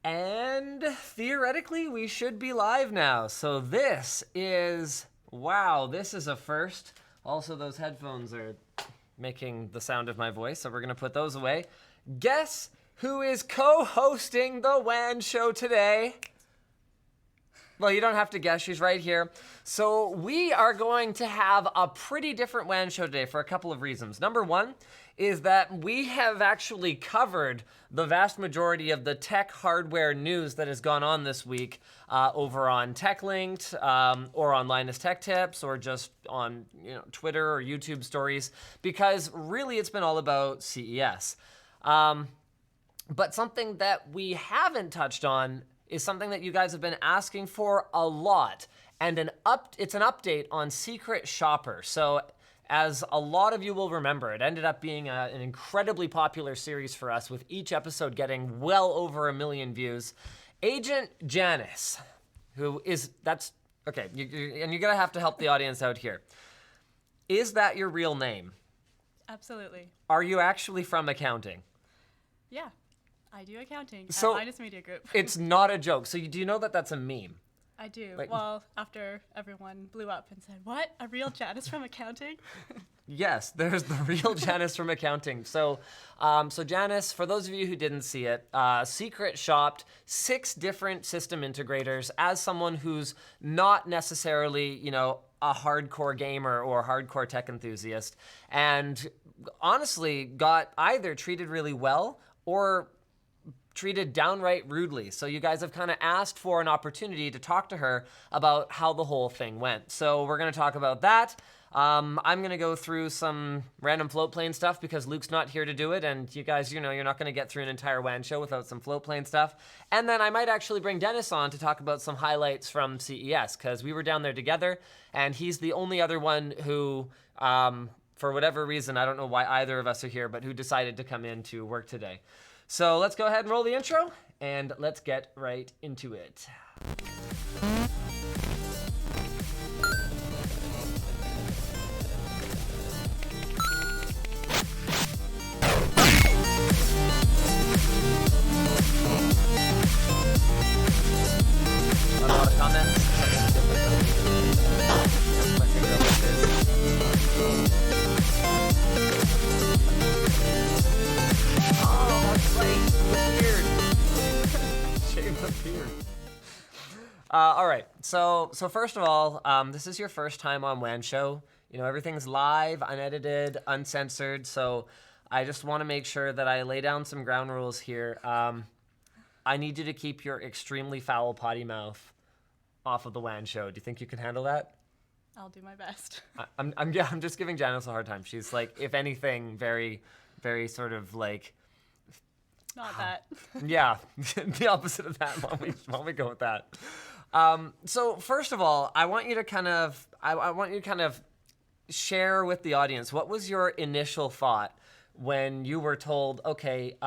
And theoretically, we should be live now. So this is, wow, this is a first. Also, those headphones are making the sound of my voice, so we're going to put those away. Guess who is co-hosting the WAN show today? Well, you don't have to guess. She's right here. So we are going to have a pretty different WAN show today for a couple of reasons. Number one is that we have actually covered the vast majority of the tech hardware news that has gone on this week over on TechLinked or on Linus Tech Tips or just on Twitter or YouTube stories, because really it's been all about CES. But something that we haven't touched on is something that you guys have been asking for a lot, and it's an update on Secret Shopper. So as a lot of you will remember, it ended up being an incredibly popular series for us, with each episode getting well over 1 million views. Agent Janice, okay, and you're gonna have to help the audience out here. Is that your real name? Absolutely. Are you actually from accounting? Yeah, I do accounting at Linus Media Group. It's not a joke. So do you know that that's a meme? I do. Well, after everyone blew up and said, "What? A real Janice from accounting?" Yes, there's the real Janice from accounting. So Janice, for those of you who didn't see it, secret shopped 6 different system integrators as someone who's not necessarily, a hardcore gamer or hardcore tech enthusiast, and honestly got either treated really well or treated downright rudely. So you guys have kind of asked for an opportunity to talk to her about how the whole thing went. So we're going to talk about that. I'm going to go through some random floatplane stuff because Luke's not here to do it, and you guys, you're not going to get through an entire WAN show without some floatplane stuff. And then I might actually bring Denis on to talk about some highlights from CES, because we were down there together, and he's the only other one who, for whatever reason, I don't know why either of us are here, but who decided to come in to work today. So let's go ahead and roll the intro, and let's get right into it. A lot of comments. All right, so first of all, this is your first time on WAN Show. Everything's live, unedited, uncensored, so I just want to make sure that I lay down some ground rules here. I need you to keep your extremely foul potty mouth off of the WAN Show. Do you think you can handle that? I'll do my best. I'm just giving Janice a hard time. She's like, if anything, very, very sort of like... Not that. Yeah, the opposite of that. Why don't we go with that? So first of all, I want you to kind of share with the audience, what was your initial thought when you were told, okay,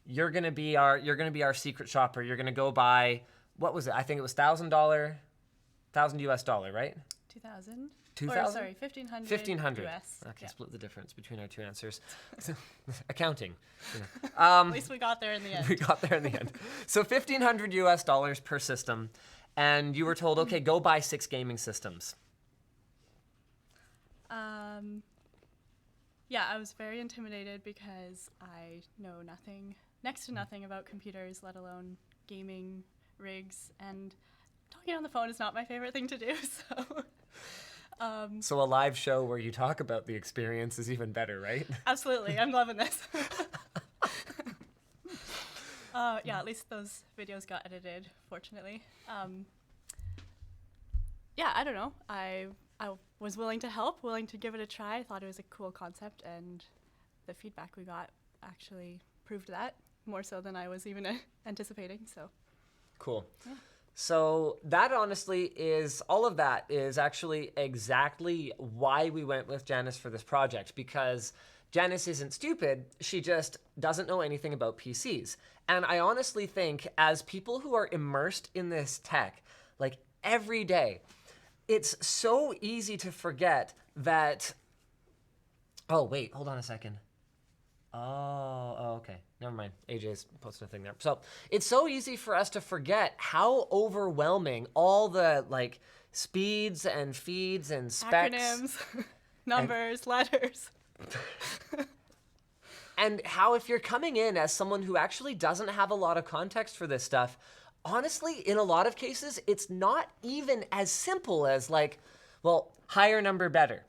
you're gonna be our secret shopper. You're gonna go buy, what was it? I think it was $1,000 US, right? 2,000. 2,000? Sorry, 1,500. 1,500. US. Okay, Yeah. split the difference between our two answers. Accounting. At least we got there in the end. We got there in the end. So $1,500 US per system, and you were told, okay, go buy 6 gaming systems. Yeah, I was very intimidated because I know next to nothing about computers, let alone gaming rigs, and talking on the phone is not my favorite thing to do, so... So a live show where you talk about the experience is even better, right? Absolutely, I'm loving this. Yeah, at least those videos got edited, fortunately. Yeah, I don't know. I was willing to help, willing to give it a try. I thought it was a cool concept, and the feedback we got actually proved that, more so than I was even anticipating, so. Cool. Yeah. So that honestly all of that is actually exactly why we went with Janice for this project, because Janice isn't stupid, she just doesn't know anything about PCs. And I honestly think, as people who are immersed in this tech, like every day, it's so easy to forget that, oh wait, hold on a second. Oh, okay, never never mind. AJ's posting a thing there. So it's so easy for us to forget how overwhelming all the like speeds and feeds and specs. Acronyms, numbers, letters. And how if you're coming in as someone who actually doesn't have a lot of context for this stuff, honestly, in a lot of cases, it's not even as simple as like, well, higher number better,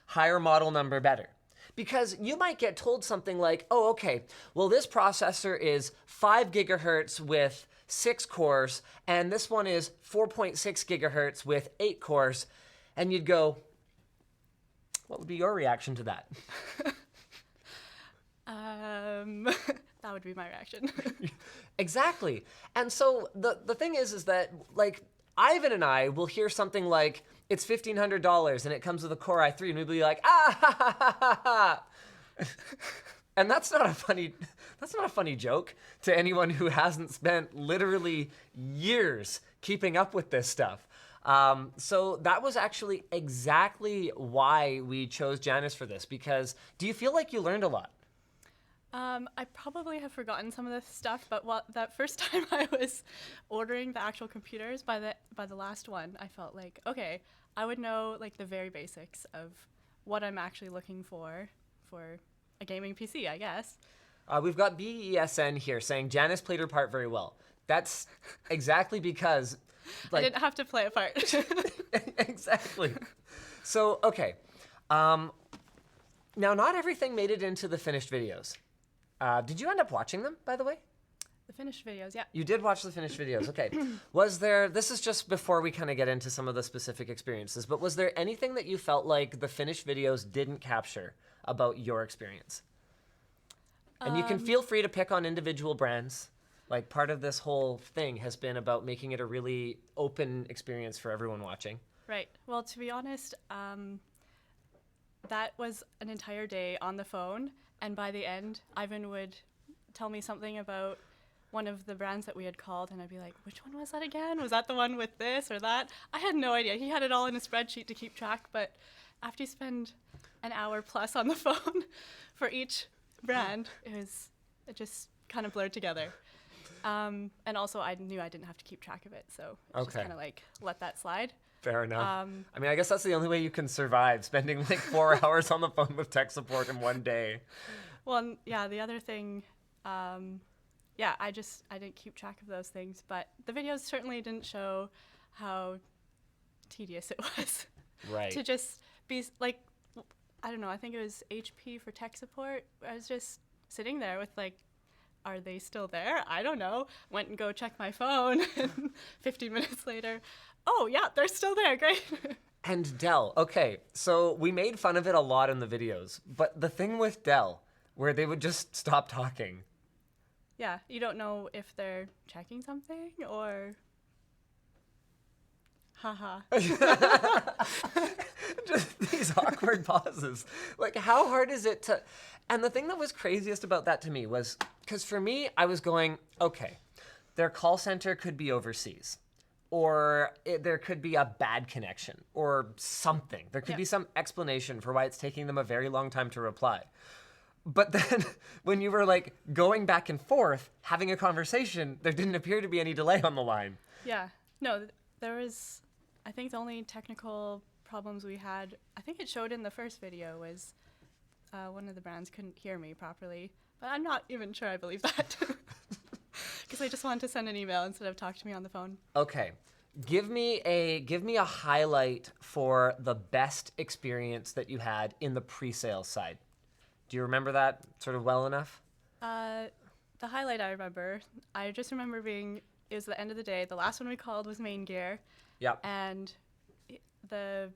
higher model number better. Because you might get told something like, oh, okay, well, this processor is 5 gigahertz with 6 cores, and this one is 4.6 gigahertz with 8 cores. And you'd go, what would be your reaction to that? That would be my reaction. Exactly. And so the thing is that like Ivan and I will hear something like it's $1,500 and it comes with a Core i3 and we'll be like, ah, ha, ha, ha, ha, ha. And that's not a funny joke to anyone who hasn't spent literally years keeping up with this stuff. So that was actually exactly why we chose Janice for this, because do you feel like you learned a lot? I probably have forgotten some of this stuff, but that first time I was ordering the actual computers, by the last one, I felt like, okay, I would know like the very basics of what I'm actually looking for a gaming PC, I guess. We've got BESN here saying Janice played her part very well. That's exactly because I didn't have to play a part. Exactly. So, okay. Now, not everything made it into the finished videos. Did you end up watching them, by the way? The finished videos, yeah. You did watch the finished videos, okay. Was there, this is just before we kind of get into some of the specific experiences, but was there anything that you felt like the finished videos didn't capture about your experience? And you can feel free to pick on individual brands. Like, part of this whole thing has been about making it a really open experience for everyone watching. Right. Well, to be honest, that was an entire day on the phone, and by the end, Ivan would tell me something about one of the brands that we had called, and I'd be like, which one was that again? Was that the one with this or that? I had no idea. He had it all in a spreadsheet to keep track, but after you spend an hour plus on the phone for each brand, it just kind of blurred together. And also, I knew I didn't have to keep track of it, so just kind of like let that slide. Fair enough. I mean, I guess that's the only way you can survive, spending like 4 hours on the phone with tech support in one day. Well, yeah, the other thing, I didn't keep track of those things, but the videos certainly didn't show how tedious it was. Right. To just be like, I don't know, I think it was HP for tech support. I was just sitting there with like, are they still there? I don't know. Went and go check my phone, and 15 minutes later, oh yeah, they're still there, great. And Dell, okay, so we made fun of it a lot in the videos, but the thing with Dell, where they would just stop talking. Yeah, you don't know if they're checking something or... Haha. Just these awkward pauses. Like, how hard is it to... And the thing that was craziest about that to me was, because for me, I was going, okay, their call center could be overseas. Or there could be a bad connection or something. There could be some explanation for why it's taking them a very long time to reply. But then when you were like going back and forth, having a conversation, there didn't appear to be any delay on the line. Yeah. No, there was, I think the only technical problems we had, I think it showed in the first video, was one of the brands couldn't hear me properly. But I'm not even sure I believe that. Because I just wanted to send an email instead of talk to me on the phone. Okay. Give me a highlight for the best experience that you had in the pre-sales side. Do you remember that sort of well enough? The highlight I just remember it was the end of the day. The last one we called was Main Gear. Yep. And the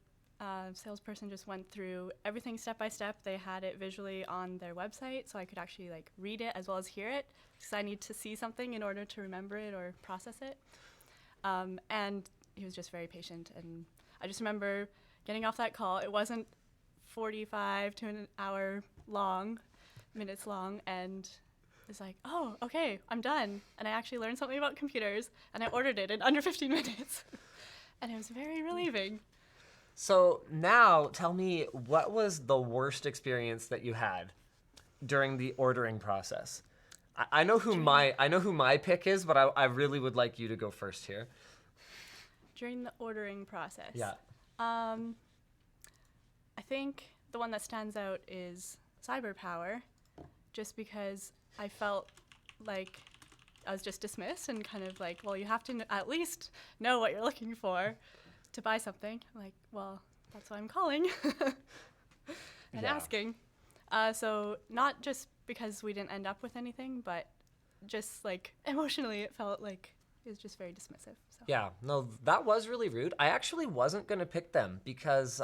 salesperson just went through everything step by step. They had it visually on their website, so I could actually like read it as well as hear it, because I need to see something in order to remember it or process it. And he was just very patient. And I just remember getting off that call. It wasn't 45 to an hour minutes long, and it's like, oh, okay, I'm done. And I actually learned something about computers, and I ordered it in under 15 minutes. And it was very relieving. So now tell me, what was the worst experience that you had during the ordering process? I know who my pick is, but I really would like you to go first here. During the ordering process. Yeah. I think the one that stands out is cyber power, just because I felt like I was just dismissed and kind of like, well, you have to at least know what you're looking for to buy something. I'm like, well, that's why I'm calling and asking. So not just because we didn't end up with anything, but just like emotionally it felt like it was just very dismissive. So. Yeah, no, that was really rude. I actually wasn't going to pick them because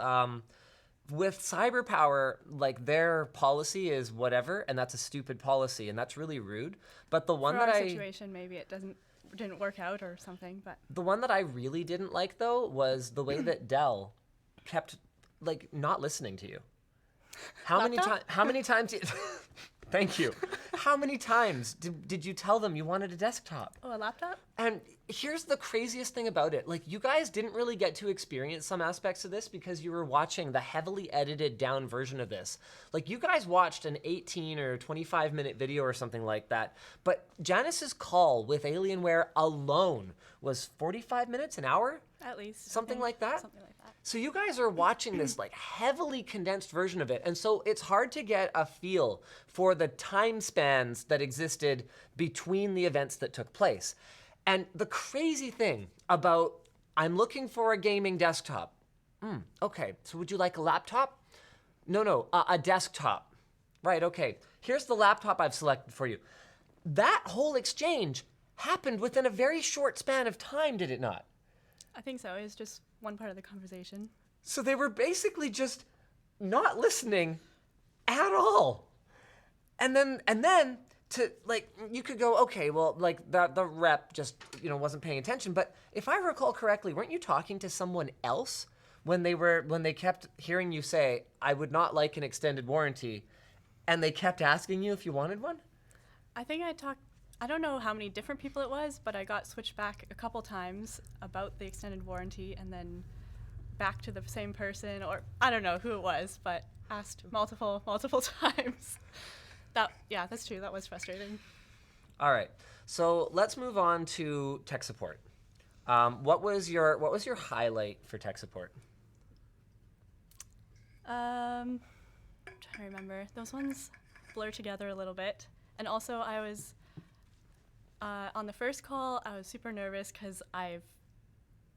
with cyber power, like their policy is whatever, and that's a stupid policy, and that's really rude. But the one For that our situation, maybe it didn't work out or something, but the one that I really didn't like though was the way that Dell kept like not listening to you. How many times Thank you. How many times did you tell them you wanted a desktop? Oh, a laptop? And here's the craziest thing about it. Like, you guys didn't really get to experience some aspects of this because you were watching the heavily edited down version of this. Like, you guys watched an 18 or 25-minute video or something like that. But Janice's call with Alienware alone was 45 minutes, an hour? At least. Something like that? Something like that. So you guys are watching this like heavily condensed version of it. And so it's hard to get a feel for the time spans that existed between the events that took place. And the crazy thing about, I'm looking for a gaming desktop. Okay, so would you like a laptop? No, a desktop. Right, okay. Here's the laptop I've selected for you. That whole exchange happened within a very short span of time, did it not? I think so. It was just one part of the conversation. So they were basically just not listening at all. And then to like, you could go, okay, well, like the rep just, wasn't paying attention. But if I recall correctly, weren't you talking to someone else when they kept hearing you say, I would not like an extended warranty, and they kept asking you if you wanted one? I think I don't know how many different people it was, but I got switched back a couple times about the extended warranty and then back to the same person, or I don't know who it was, but asked multiple times. That's true. That was frustrating. All right. So let's move on to tech support. What was your highlight for tech support? I'm trying to remember. Those ones blur together a little bit. And also I was on the first call, I was super nervous because I've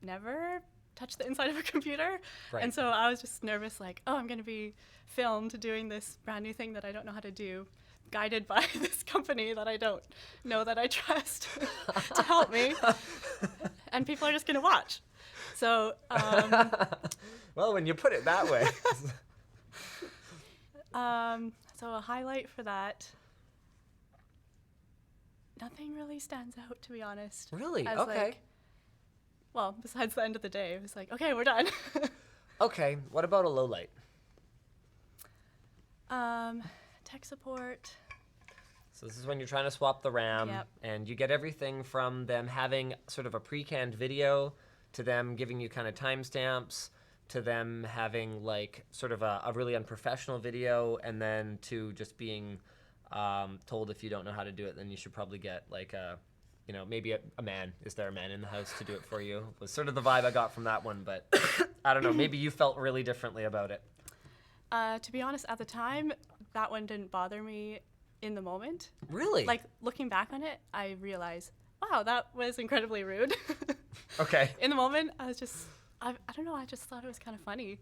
never touched the inside of a computer. Right. And so I was just nervous, like, oh, I'm going to be filmed doing this brand new thing that I don't know how to do, guided by this company that I don't know that I trust to help me. And people are just going to watch. So, well, when you put it that way. So a highlight for that. Nothing really stands out, to be honest. Really? As okay. Well, besides the end of the day, it was like, okay, we're done. Okay. What about a low light? Tech support. So this is when you're trying to swap the RAM, Yep. and you get everything from them having sort of a pre-canned video to them giving you kind of timestamps to them having like sort of a really unprofessional video, and then to just being told if you don't know how to do it, then you should probably get like maybe a man. Is there a man in the house to do it for you? Was sort of the vibe I got from that one, but I don't know. Maybe you felt really differently about it. To be honest, at the time, that one didn't bother me in the moment. Really? Like, looking back on it, I realized, wow, that was incredibly rude. Okay. In the moment, I was just, I don't know, I just thought it was kind of funny.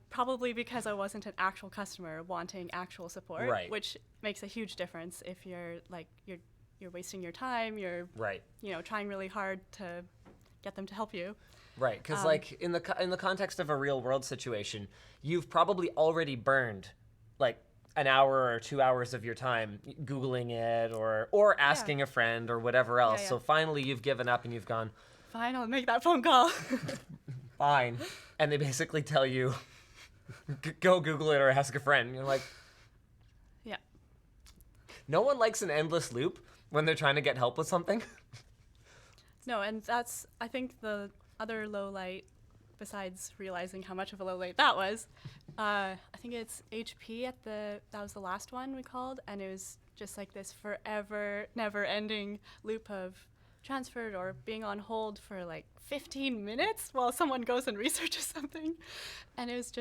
Probably because I wasn't an actual customer wanting actual support, Right. which makes a huge difference if you're like, you're wasting your time, you're Right. Trying really hard to get them to help you. Right, because like in the context of a real world situation, you've probably already burned like an hour or 2 hours of your time Googling it or asking a friend or whatever else. Yeah. So finally you've given up and you've gone, Fine, I'll make that phone call. fine. And they basically tell you, go Google it or ask a friend. And you're like, Yeah. no one likes an endless loop when they're trying to get help with something. No, and that's, I think, the other low light, besides realizing how much of a low light that was, I think it's HP that was the last one we called, and it was just like this forever, never-ending loop of transferred or being on hold for like 15 minutes while someone goes and researches something. And it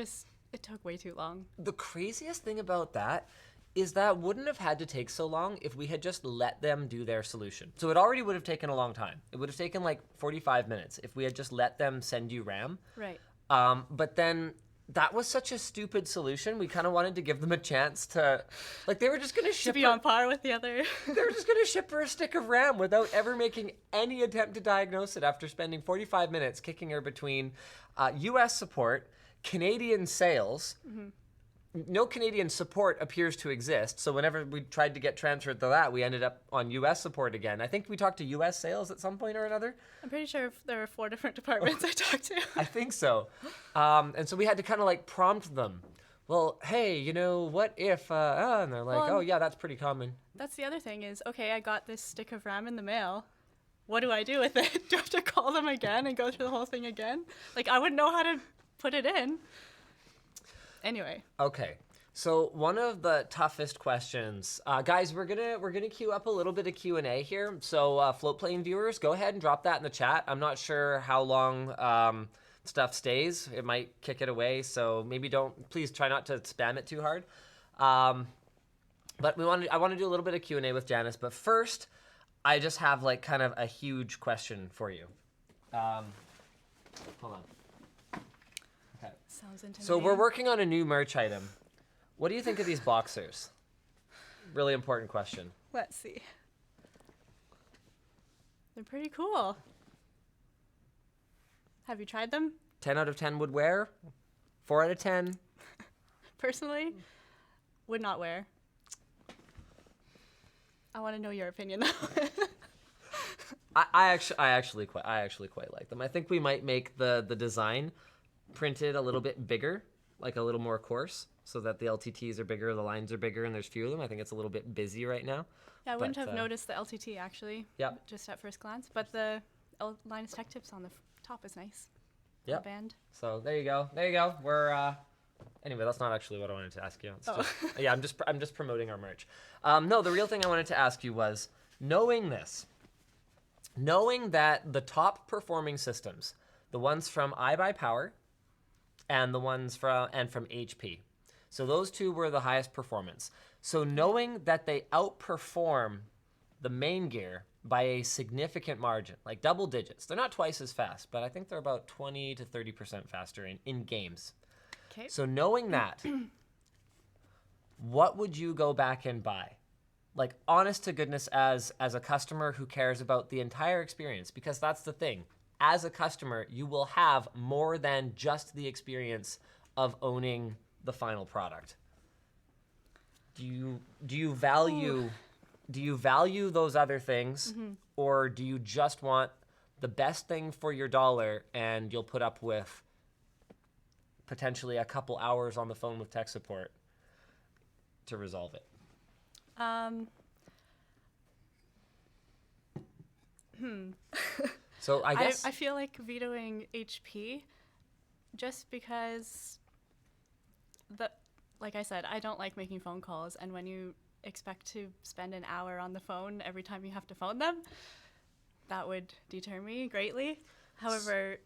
took way too long. The craziest thing about that is that wouldn't have had to take so long if we had just let them do their solution. So it already would have taken a long time. It would have taken like 45 minutes if we had just let them send you RAM. Right. But then that was such a stupid solution. We kind of wanted to give them a chance to, like, they were just going to ship To be on par with the other. They were just going to ship her a stick of RAM without ever making any attempt to diagnose it after spending 45 minutes kicking her between US support, Canadian sales. No Canadian support appears to exist, so whenever we tried to get transferred to that, we ended up on US support again. I think we talked to US sales at some point or another. I'm pretty sure there were 4 different departments I talked to. I think so. And so we had to kind of like prompt them. Well, hey, you know, what if, and they're like, oh yeah, that's pretty common. That's the other thing is, okay, I got this stick of RAM in the mail. What do I do with it? Do I have to call them again and go through the whole thing again? Like, I wouldn't know how to put it in. Anyway. Okay. So one of the toughest questions, guys, we're gonna queue up a little bit of Q&A here. So floatplane viewers, go ahead and drop that in the chat. I'm not sure how long stuff stays. It might kick it away, so maybe please try not to spam it too hard. But I want to do a little bit of Q&A with Janice. But first, I just have like kind of a huge question for you. Hold on. Okay. Sounds intimidating. So we're working on a new merch item. What do you think of these boxers? Really important question. Let's see. They're pretty cool. Have you tried them? 10 out of 10 would wear. 4 out of 10. Personally, would not wear. I want to know your opinion though. I actually quite like them. I think we might make the design printed a little bit bigger, like a little more coarse, so that the LTTs are bigger, the lines are bigger, and there's fewer of them. I think it's a little bit busy right now. Yeah, I wouldn't have noticed the LTT actually. Yep. Just at first glance, but the Linus Tech Tips on the top is nice. Yeah. Band. So there you go. There you go. We're anyway, that's not actually what I wanted to ask you. It's just, yeah, I'm just promoting our merch. No, the real thing I wanted to ask you was, knowing that the top performing systems, the ones from iBuyPower and the ones from HP. So those two were the highest performance. So knowing that they outperform the main gear by a significant margin, like double digits. They're not twice as fast, but I think they're about 20 to 30% faster in games. Okay. So knowing that, what would you go back and buy? Like, honest to goodness, as a customer who cares about the entire experience, because that's the thing. As a customer, you will have more than just the experience of owning the final product. Do you value those other things, or do you just want the best thing for your dollar and you'll put up with potentially a couple hours on the phone with tech support to resolve it? So I guess I feel like vetoing HP just because like I said, I don't like making phone calls, and when you expect to spend an hour on the phone every time you have to phone them, that would deter me greatly. However,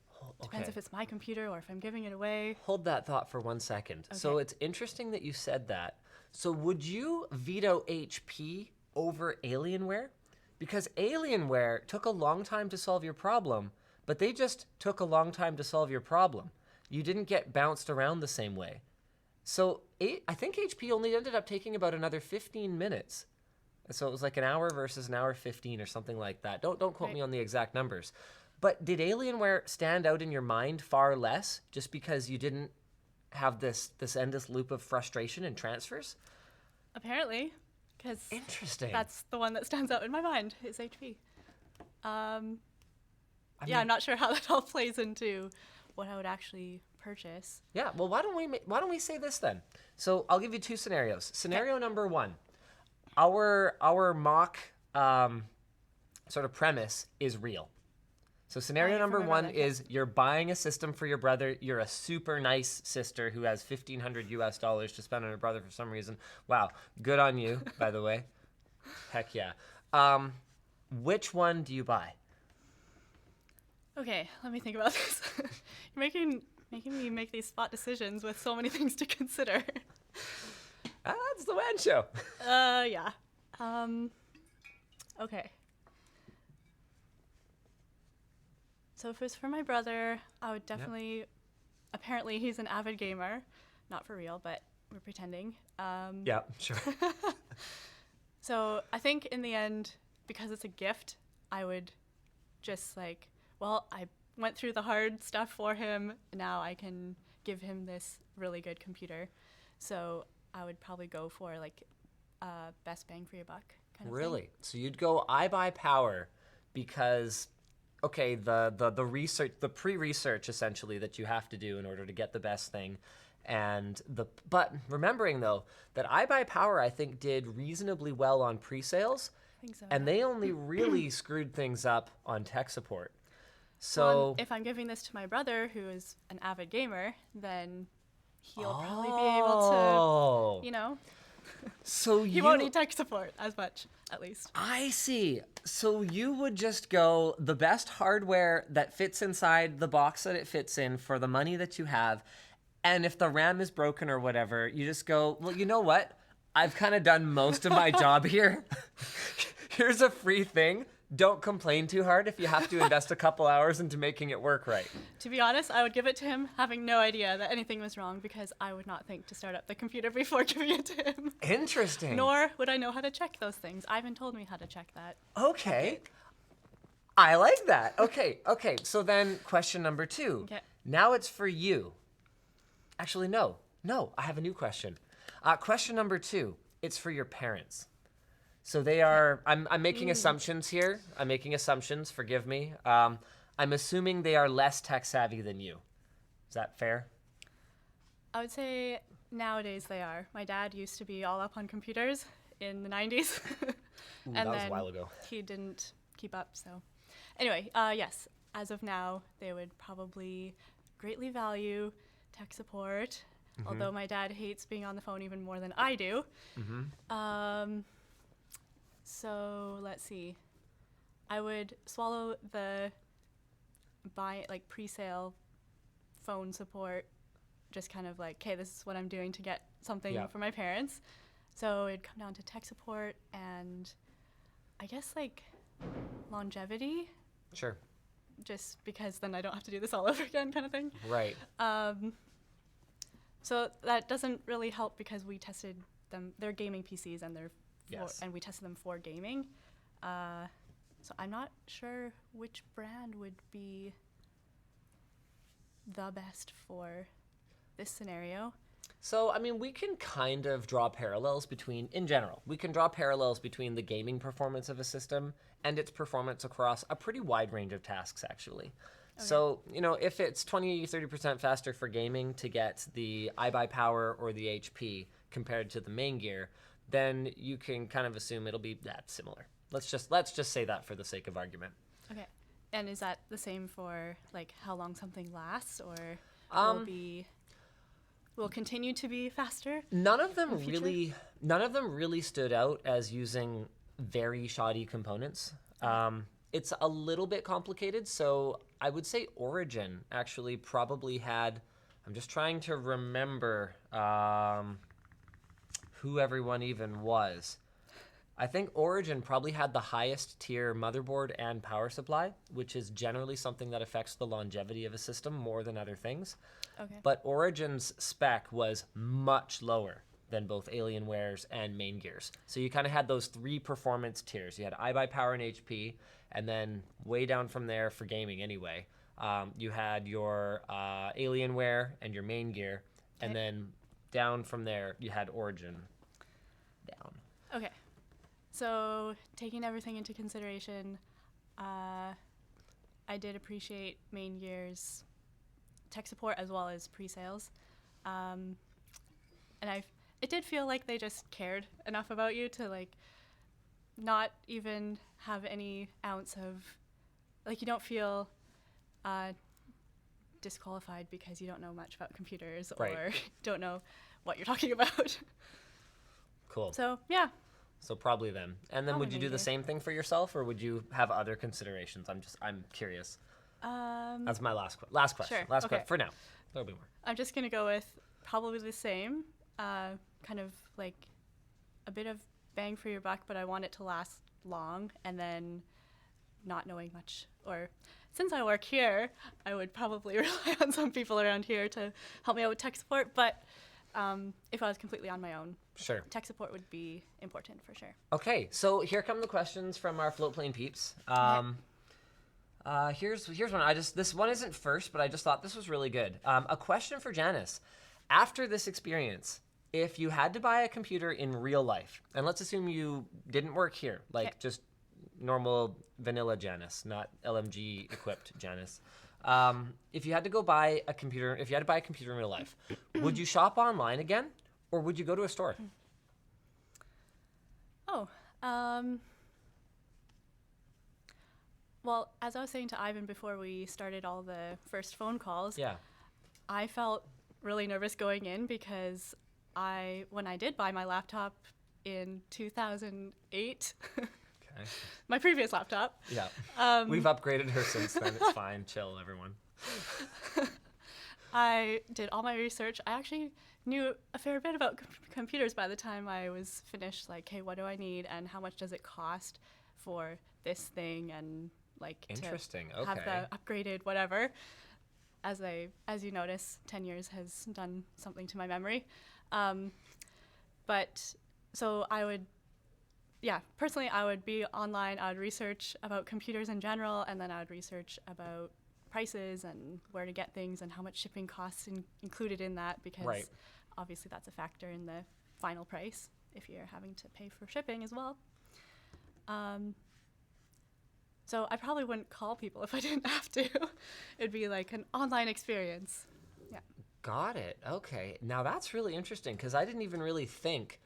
depends if it's my computer or if I'm giving it away. Hold that thought for 1 second. Okay. So it's interesting that you said that. So would you veto HP over Alienware? Because Alienware took a long time to solve your problem, but they just took a long time to solve your problem. You didn't get bounced around the same way. So I think HP only ended up taking about another 15 minutes. So it was like an hour versus an hour 15 or something like that. Don't quote me on the exact numbers. But did Alienware stand out in your mind far less just because you didn't have this endless loop of frustration and transfers? Apparently, because interesting. That's the one that stands out in my mind is HP. I'm not sure how that all plays into what I would actually purchase. Yeah, well, why don't we say this then? So I'll give you 2 scenarios. Scenario number 1, our mock sort of premise is real. So scenario number 1 is you're buying a system for your brother. You're a super nice sister who has $1,500 US to spend on her brother for some reason. Wow, good on you, by the way. Heck yeah. Which one do you buy? Okay, let me think about this. You're making me make these spot decisions with so many things to consider. That's the WAN show. Yeah. Okay. So if it's for my brother, I would definitely. Apparently, he's an avid gamer, not for real, but we're pretending. Yeah, sure. So I think in the end, because it's a gift, I would just like, well, I went through the hard stuff for him. Now I can give him this really good computer. So I would probably go for like best bang for your buck kind of Really? thing. So you'd go I buy power because, okay, the research, the pre-research essentially that you have to do in order to get the best thing. But remembering though that I buy power I think did reasonably well on pre-sales, I think so. and yeah. they only really screwed things up on tech support. So Well, if I'm giving this to my brother, who is an avid gamer, then he'll probably be able to, you know, so he won't need tech support as much, at least. I see. So you would just go the best hardware that fits inside the box that it fits in for the money that you have. And if the RAM is broken or whatever, you just go, well, you know what? I've kind of done most of my job here. Here's a free thing. Don't complain too hard if you have to invest a couple hours into making it work right. To be honest, I would give it to him having no idea that anything was wrong because I would not think to start up the computer before giving it to him. Interesting. Nor would I know how to check those things. Ivan told me how to check that. Okay. I like that. Okay. So then question number 2. Okay. Now it's for you. Actually, no, I have a new question. Question number 2, it's for your parents. So they are, I'm making assumptions here. I'm making assumptions, forgive me. I'm assuming they are less tech savvy than you. Is that fair? I would say nowadays they are. My dad used to be all up on computers in the 90s. Ooh, and that was then a while ago. he didn't keep up, so. Anyway, yes, as of now, they would probably greatly value tech support, although my dad hates being on the phone even more than I do. So let's see. I would swallow the pre-sale phone support, just kind of like, okay, this is what I'm doing to get something for my parents. So it'd come down to tech support and I guess like longevity. Sure. Just because then I don't have to do this all over again kind of thing. Right. So that doesn't really help because we tested them. They're gaming PCs and and we tested them for gaming. So I'm not sure which brand would be the best for this scenario. So, I mean, we can kind of draw parallels between, in general, we can draw parallels between the gaming performance of a system and its performance across a pretty wide range of tasks, actually. Okay. So, you know, if it's 20-30% faster for gaming to get the iBuyPower or the HP compared to the main gear, then you can kind of assume it'll be that similar. Let's just say that for the sake of argument. Okay. And is that the same for like how long something lasts, or will continue to be faster? None of them really stood out as using very shoddy components. It's a little bit complicated, so I would say Origin actually probably had, I'm just trying to remember who everyone even was. I think Origin probably had the highest tier motherboard and power supply, which is generally something that affects the longevity of a system more than other things. Okay. But Origin's spec was much lower than both Alienware's and main gears. So you kind of had those 3 performance tiers. You had iBuyPower and HP, and then way down from there for gaming anyway, you had your Alienware and your main gear, and then down from there you had Origin down. Okay. So taking everything into consideration, I did appreciate main gear's tech support as well as pre-sales. And it did feel like they just cared enough about you to like not even have any ounce of, like, you don't feel disqualified because you don't know much about computers or don't know what you're talking about. Cool. So yeah. So probably them. And then Probably would you do the major. same thing for yourself, or would you have other considerations? I'm curious. That's my last question. Sure, Last okay. question for now. There'll be more. I'm just gonna go with probably the same, kind of like a bit of bang for your buck, but I want it to last long, and then not knowing much. Or since I work here, I would probably rely on some people around here to help me out with tech support, but if I was completely on my own, Sure. tech support would be important for sure. Okay, so here come the questions from our floatplane peeps. Here's one. This one isn't first, but I just thought this was really good. A question for Janice. After this experience, if you had to buy a computer in real life, and let's assume you didn't work here, like Okay. just normal vanilla Janice, not LMG equipped Janice. If you had to buy a computer in real life, would you shop online again, or would you go to a store? Oh, well, as I was saying to Ivan before we started all the first phone calls, Yeah. I felt really nervous going in because when I did buy my laptop in 2008, Okay. my previous laptop, Yeah. We've upgraded her since then. It's fine. Chill, everyone. I did all my research. I actually knew a fair bit about computers by the time I was finished. Like, hey, what do I need, and how much does it cost for this thing, and like Interesting. to have Okay. the upgraded whatever. As you notice, 10 years has done something to my memory. But so personally, I would be online. I would research about computers in general, and then I would research about prices and where to get things and how much shipping costs included in that, because Right. obviously that's a factor in the final price if you're having to pay for shipping as well. So I probably wouldn't call people if I didn't have to. It'd be like an online experience. Yeah. Got it. Okay. Now that's really interesting because I didn't even really think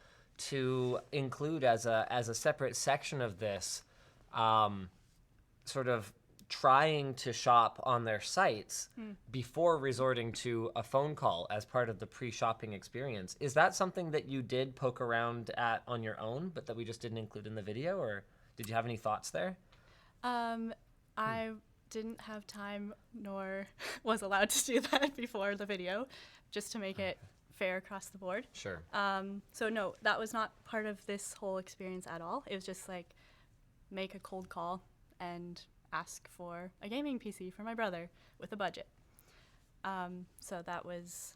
to include as a separate section of this, sort of trying to shop on their sites before resorting to a phone call as part of the pre-shopping experience. Is that something that you did poke around at on your own, but that we just didn't include in the video, or did you have any thoughts there? I didn't have time nor was allowed to do that before the video, just to make it fair across the board. Sure. So no, that was not part of this whole experience at all. It was just like make a cold call and ask for a gaming PC for my brother with a budget. So that was,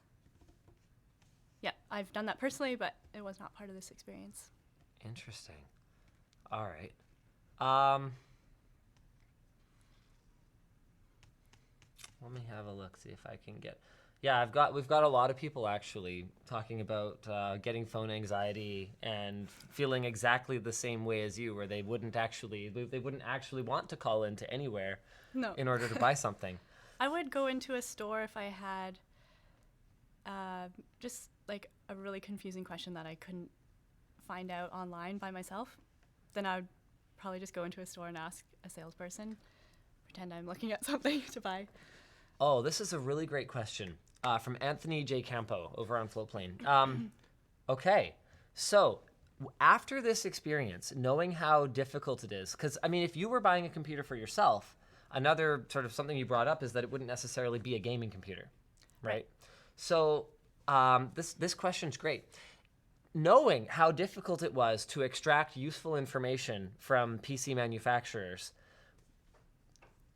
yeah, I've done that personally, but it was not part of this experience. Interesting. All right. Let me have a look, see if I can get. Yeah, we've got a lot of people actually talking about getting phone anxiety and feeling exactly the same way as you, where they wouldn't actually want to call into anywhere No. in order to buy something. I would go into a store if I had just like a really confusing question that I couldn't find out online by myself. Then I would probably just go into a store and ask a salesperson, pretend I'm looking at something to buy. Oh, this is a really great question from Anthony J. Campo over on Floatplane. Okay, so after this experience, knowing how difficult it is, because I mean, if you were buying a computer for yourself, another sort of something you brought up is that it wouldn't necessarily be a gaming computer, right? So this question's great. Knowing how difficult it was to extract useful information from PC manufacturers,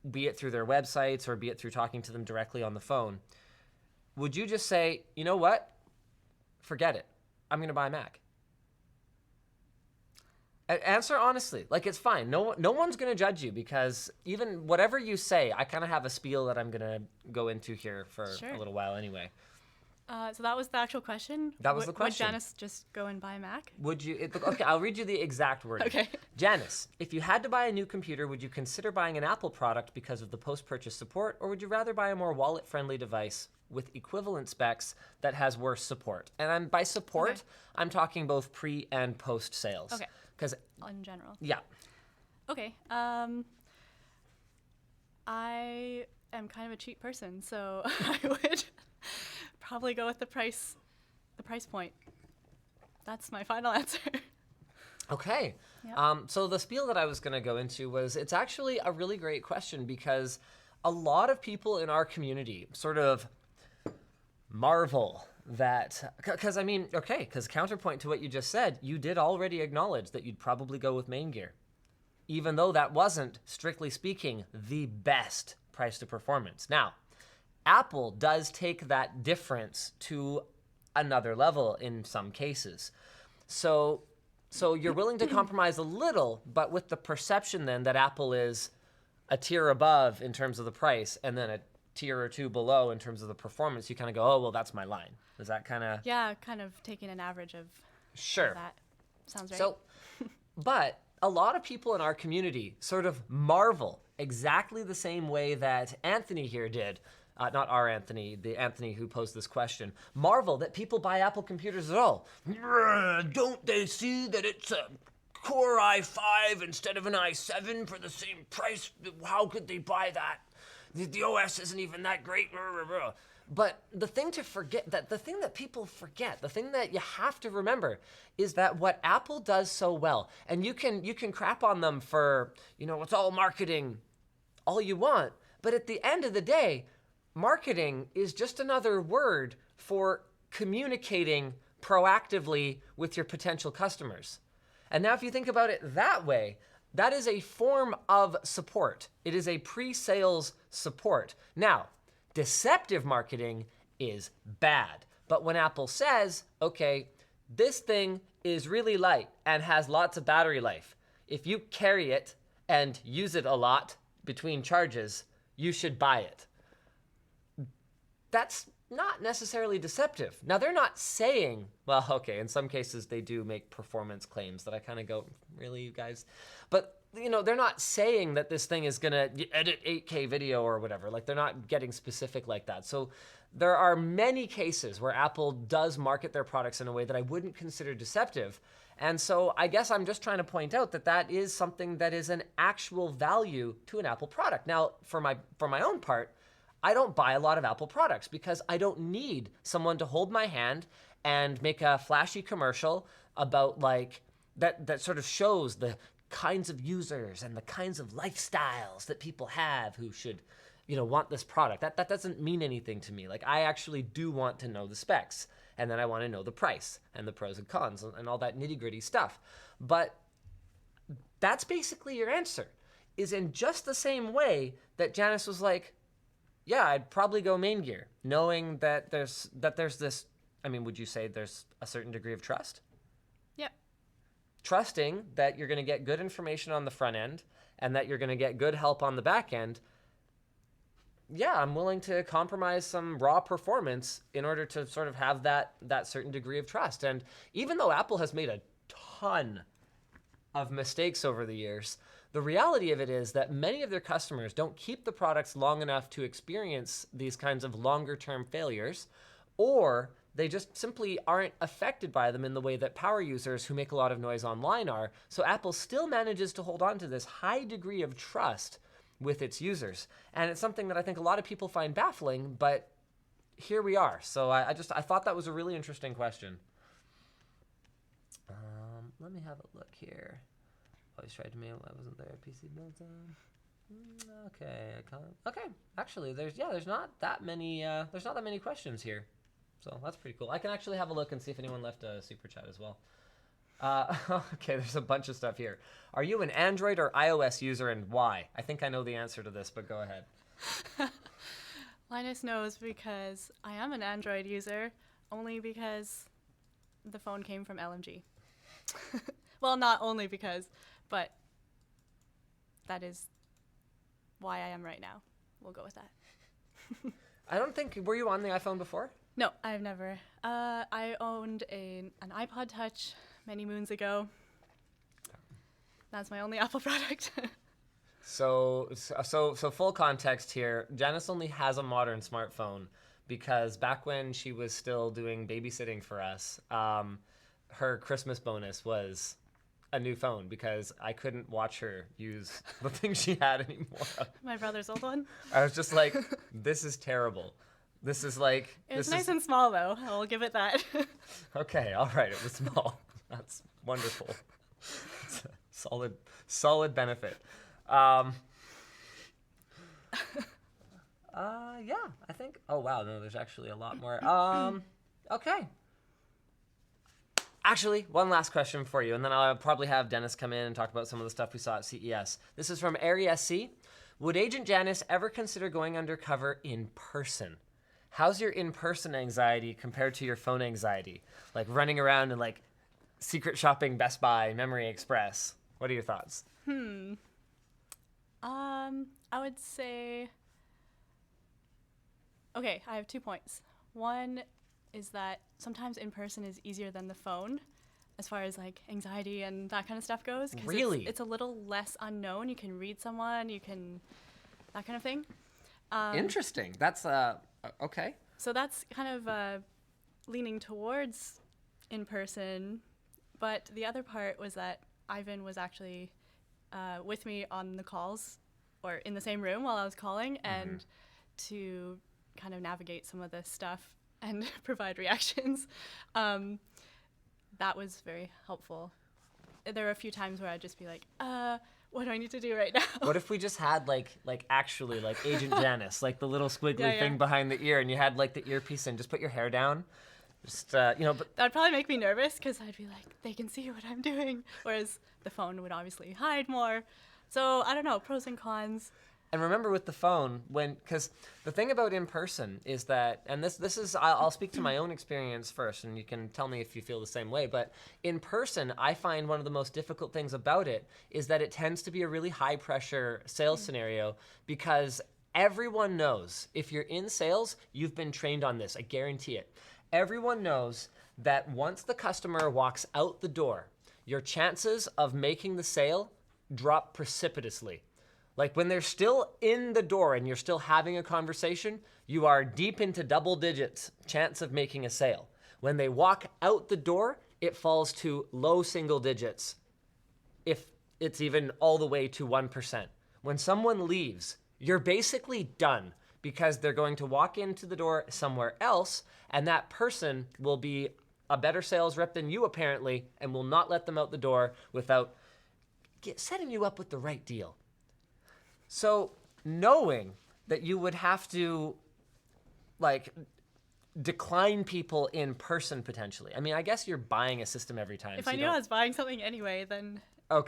be it through their websites or be it through talking to them directly on the phone, would you just say, you know what? Forget it. I'm going to buy a Mac. Answer honestly. Like, it's fine. No one's going to judge you, because even whatever you say, I kind of have a spiel that I'm going to go into here for Sure. a little while anyway. So that was the actual question? That was the question. Would Janice just go and buy a Mac? Would you? Okay, I'll read you the exact wording. Okay. Janice, if you had to buy a new computer, would you consider buying an Apple product because of the post-purchase support, or would you rather buy a more wallet-friendly device with equivalent specs that has worse support? And by support, Okay. I'm talking both pre and post sales. Okay. Because In general. yeah, Okay. I am kind of a cheap person, so I would probably go with the price point. That's my final answer. Okay. Yep. So the spiel that I was going to go into was, it's actually a really great question because a lot of people in our community sort of marvel that, because I mean, okay, because counterpoint to what you just said, you did already acknowledge that you'd probably go with main gear, even though that wasn't, strictly speaking, the best price to performance. Now, Apple does take that difference to another level in some cases. So you're willing to compromise a little, but with the perception then that Apple is a tier above in terms of the price and then a tier or two below in terms of the performance, you kind of go, oh, well, that's my line. Is that kind of... Yeah, kind of taking an average of Sure. that. Sounds right. So, but a lot of people in our community sort of marvel exactly the same way that Anthony here did. Not our Anthony, the Anthony who posed this question. Marvel that people buy Apple computers at all. Don't they see that it's a Core i5 instead of an i7 for the same price? How could they buy that? The OS isn't even that great. But the thing that people forget, the thing that you have to remember is that what Apple does so well, and you can crap on them for, it's all marketing, all you want, but at the end of the day, marketing is just another word for communicating proactively with your potential customers. And now if you think about it that way, that is a form of support. It is a pre-sales support. Now, deceptive marketing is bad. But when Apple says, okay, this thing is really light and has lots of battery life, if you carry it and use it a lot between charges, you should buy it. That's not necessarily deceptive. Now, they're not saying, well, okay, in some cases they do make performance claims that I kind of go, really, you guys? But, they're not saying that this thing is going to edit 8K video or whatever. Like, they're not getting specific like that. So there are many cases where Apple does market their products in a way that I wouldn't consider deceptive. And so I guess I'm just trying to point out that that is something that is an actual value to an Apple product. Now, for my own part, I don't buy a lot of Apple products because I don't need someone to hold my hand and make a flashy commercial about that sort of shows the kinds of users and the kinds of lifestyles that people have who should, want this product. That doesn't mean anything to me. Like, I actually do want to know the specs, and then I want to know the price and the pros and cons and all that nitty-gritty stuff. But that's basically your answer, is in just the same way that Janice was like, yeah, I'd probably go main gear, knowing that there's this, would you say there's a certain degree of trust? Yep. Trusting that you're going to get good information on the front end and that you're going to get good help on the back end. Yeah, I'm willing to compromise some raw performance in order to sort of have that certain degree of trust. And even though Apple has made a ton of mistakes over the years, the reality of it is that many of their customers don't keep the products long enough to experience these kinds of longer-term failures, or they just simply aren't affected by them in the way that power users who make a lot of noise online are. So Apple still manages to hold on to this high degree of trust with its users. And it's something that I think a lot of people find baffling, but here we are. So I thought that was a really interesting question. Let me have a look here. Always tried to mail. I wasn't there. PC built on. Okay. Actually, there's not that many. There's not that many questions here, so that's pretty cool. I can actually have a look and see if anyone left a super chat as well. Okay, there's a bunch of stuff here. Are you an Android or iOS user, and why? I think I know the answer to this, but go ahead. Linus knows because I am an Android user, only because the phone came from LMG. Well, not only because, but that is why I am right now. We'll go with that. I don't think, were you on the iPhone before? No, I've never. I owned an iPod Touch many moons ago. That's my only Apple product. So full context here, Janice only has a modern smartphone because back when she was still doing babysitting for us, her Christmas bonus was a new phone because I couldn't watch her use the thing she had anymore. My brother's old one. I was just like, this is terrible. This is like... It was nice and small, though. I'll give it that. Okay, all right, it was small. That's wonderful. It's a solid benefit. Yeah, I think. Oh wow, no, there's actually a lot more. Okay. Actually, one last question for you, and then I'll probably have Dennis come in and talk about some of the stuff we saw at CES. This is from Ari SC. Would Agent Janice ever consider going undercover in person? How's your in-person anxiety compared to your phone anxiety? Like running around and like secret shopping Best Buy, Memory Express. What are your thoughts? I would say, okay, I have 2 points. One is that sometimes in person is easier than the phone as far as like anxiety and that kind of stuff goes. 'Cause Really? It's a little less unknown. You can read someone, that kind of thing. Interesting. That's, okay. So that's kind of leaning towards in person. But the other part was that Ivan was actually with me on the calls or in the same room while I was calling, and to kind of navigate some of this stuff and provide reactions. That was very helpful. There were a few times where I'd just be like, what do I need to do right now? What if we just had like actually like Agent Janice, like the little squiggly thing behind the ear, and you had like the earpiece and just put your hair down? Just, but That'd probably make me nervous because I'd be like, they can see what I'm doing. Whereas the phone would obviously hide more. So I don't know, pros and cons. And remember with the phone, because the thing about in person is that, and this is, I'll speak to my own experience first, and you can tell me if you feel the same way, but in person, I find one of the most difficult things about it is that it tends to be a really high pressure sales scenario, because everyone knows, if you're in sales, you've been trained on this, I guarantee it. Everyone knows that once the customer walks out the door, your chances of making the sale drop precipitously. Like when they're still in the door and you're still having a conversation, you are deep into double digits chance of making a sale. When they walk out the door, it falls to low single digits, if it's even all the way to 1%. When someone leaves, you're basically done, because they're going to walk into the door somewhere else, and that person will be a better sales rep than you apparently, and will not let them out the door without setting you up with the right deal. So knowing that you would have to like decline people in person potentially. I mean, I guess you're buying a system every time. If I knew I was buying something anyway, then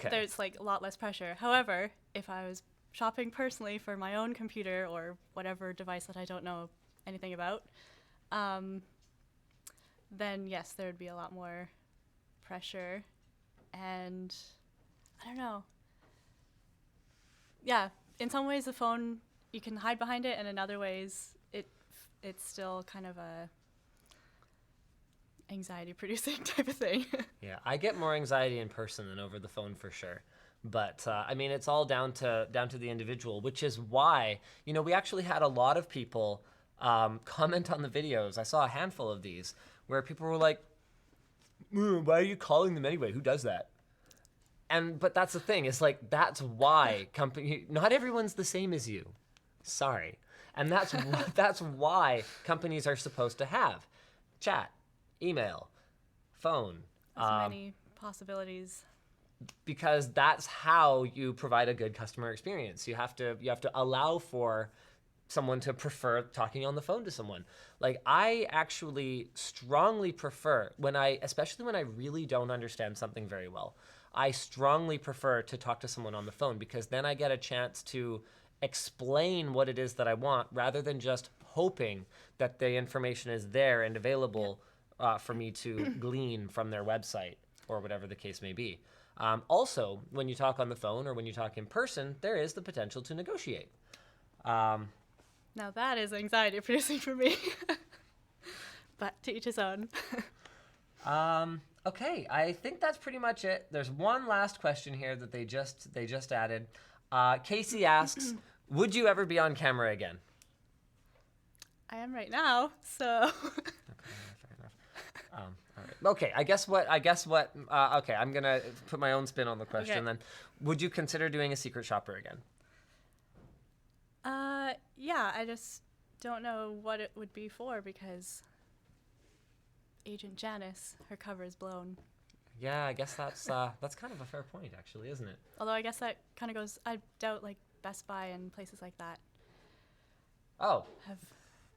there's like a lot less pressure. However, if I was shopping personally for my own computer or whatever device that I don't know anything about, then yes, there would be a lot more pressure. And I don't know. Yeah, in some ways the phone, you can hide behind it, and in other ways it's still kind of a anxiety producing type of thing. Yeah, I get more anxiety in person than over the phone for sure. But I mean, it's all down to the individual, which is why, we actually had a lot of people comment on the videos. I saw a handful of these where people were like, why are you calling them anyway? Who does that? But that's the thing, is like, that's why not everyone's the same as you. Sorry. And that's why companies are supposed to have chat, email, phone. There's many possibilities. Because that's how you provide a good customer experience. You have to allow for someone to prefer talking on the phone to someone. Like, I actually strongly prefer especially when I really don't understand something very well, I strongly prefer to talk to someone on the phone, because then I get a chance to explain what it is that I want, rather than just hoping that the information is there and available for me to glean from their website or whatever the case may be. Also, when you talk on the phone or when you talk in person, there is the potential to negotiate. Now that is anxiety producing for me. But to each his own. Okay, I think that's pretty much it. There's one last question here that they just added. Casey asks, would you ever be on camera again? I am right now, so. Okay, fair enough. All right. Okay, I guess what, okay, I'm going to put my own spin on the question then. Would you consider doing a secret shopper again? Yeah, I just don't know what it would be for, because Agent Janice, her cover is blown. Yeah, I guess that's kind of a fair point, actually, isn't it? Although I guess that kind of goes, I doubt like Best Buy and places like that Oh, have.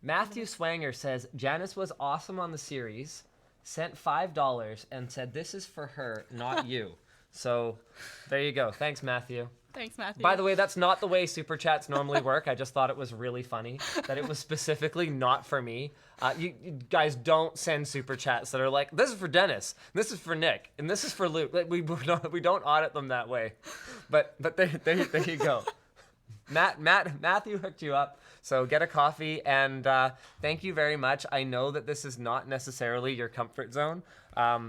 Matthew Swanger says, Janice was awesome on the series, sent $5 and said, this is for her, not you. So there you go. Thanks, Matthew. Thanks, Matthew. By the way, that's not the way super chats normally work. I just thought it was really funny that it was specifically not for me. You guys don't send super chats that are like, this is for Dennis, this is for Nick, and this is for Luke. Like, we don't audit them that way. But there you go. Matthew hooked you up. So get a coffee, and thank you very much. I know that this is not necessarily your comfort zone.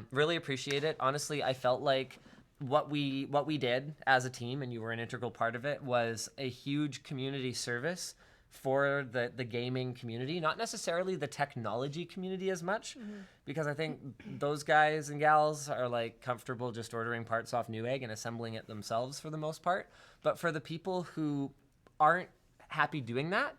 Really appreciate it. Honestly, I felt like what we did as a team, and you were an integral part of it, was a huge community service for the gaming community, not necessarily the technology community as much, because I think those guys and gals are like comfortable just ordering parts off Newegg and assembling it themselves for the most part. But for the people who aren't happy doing that,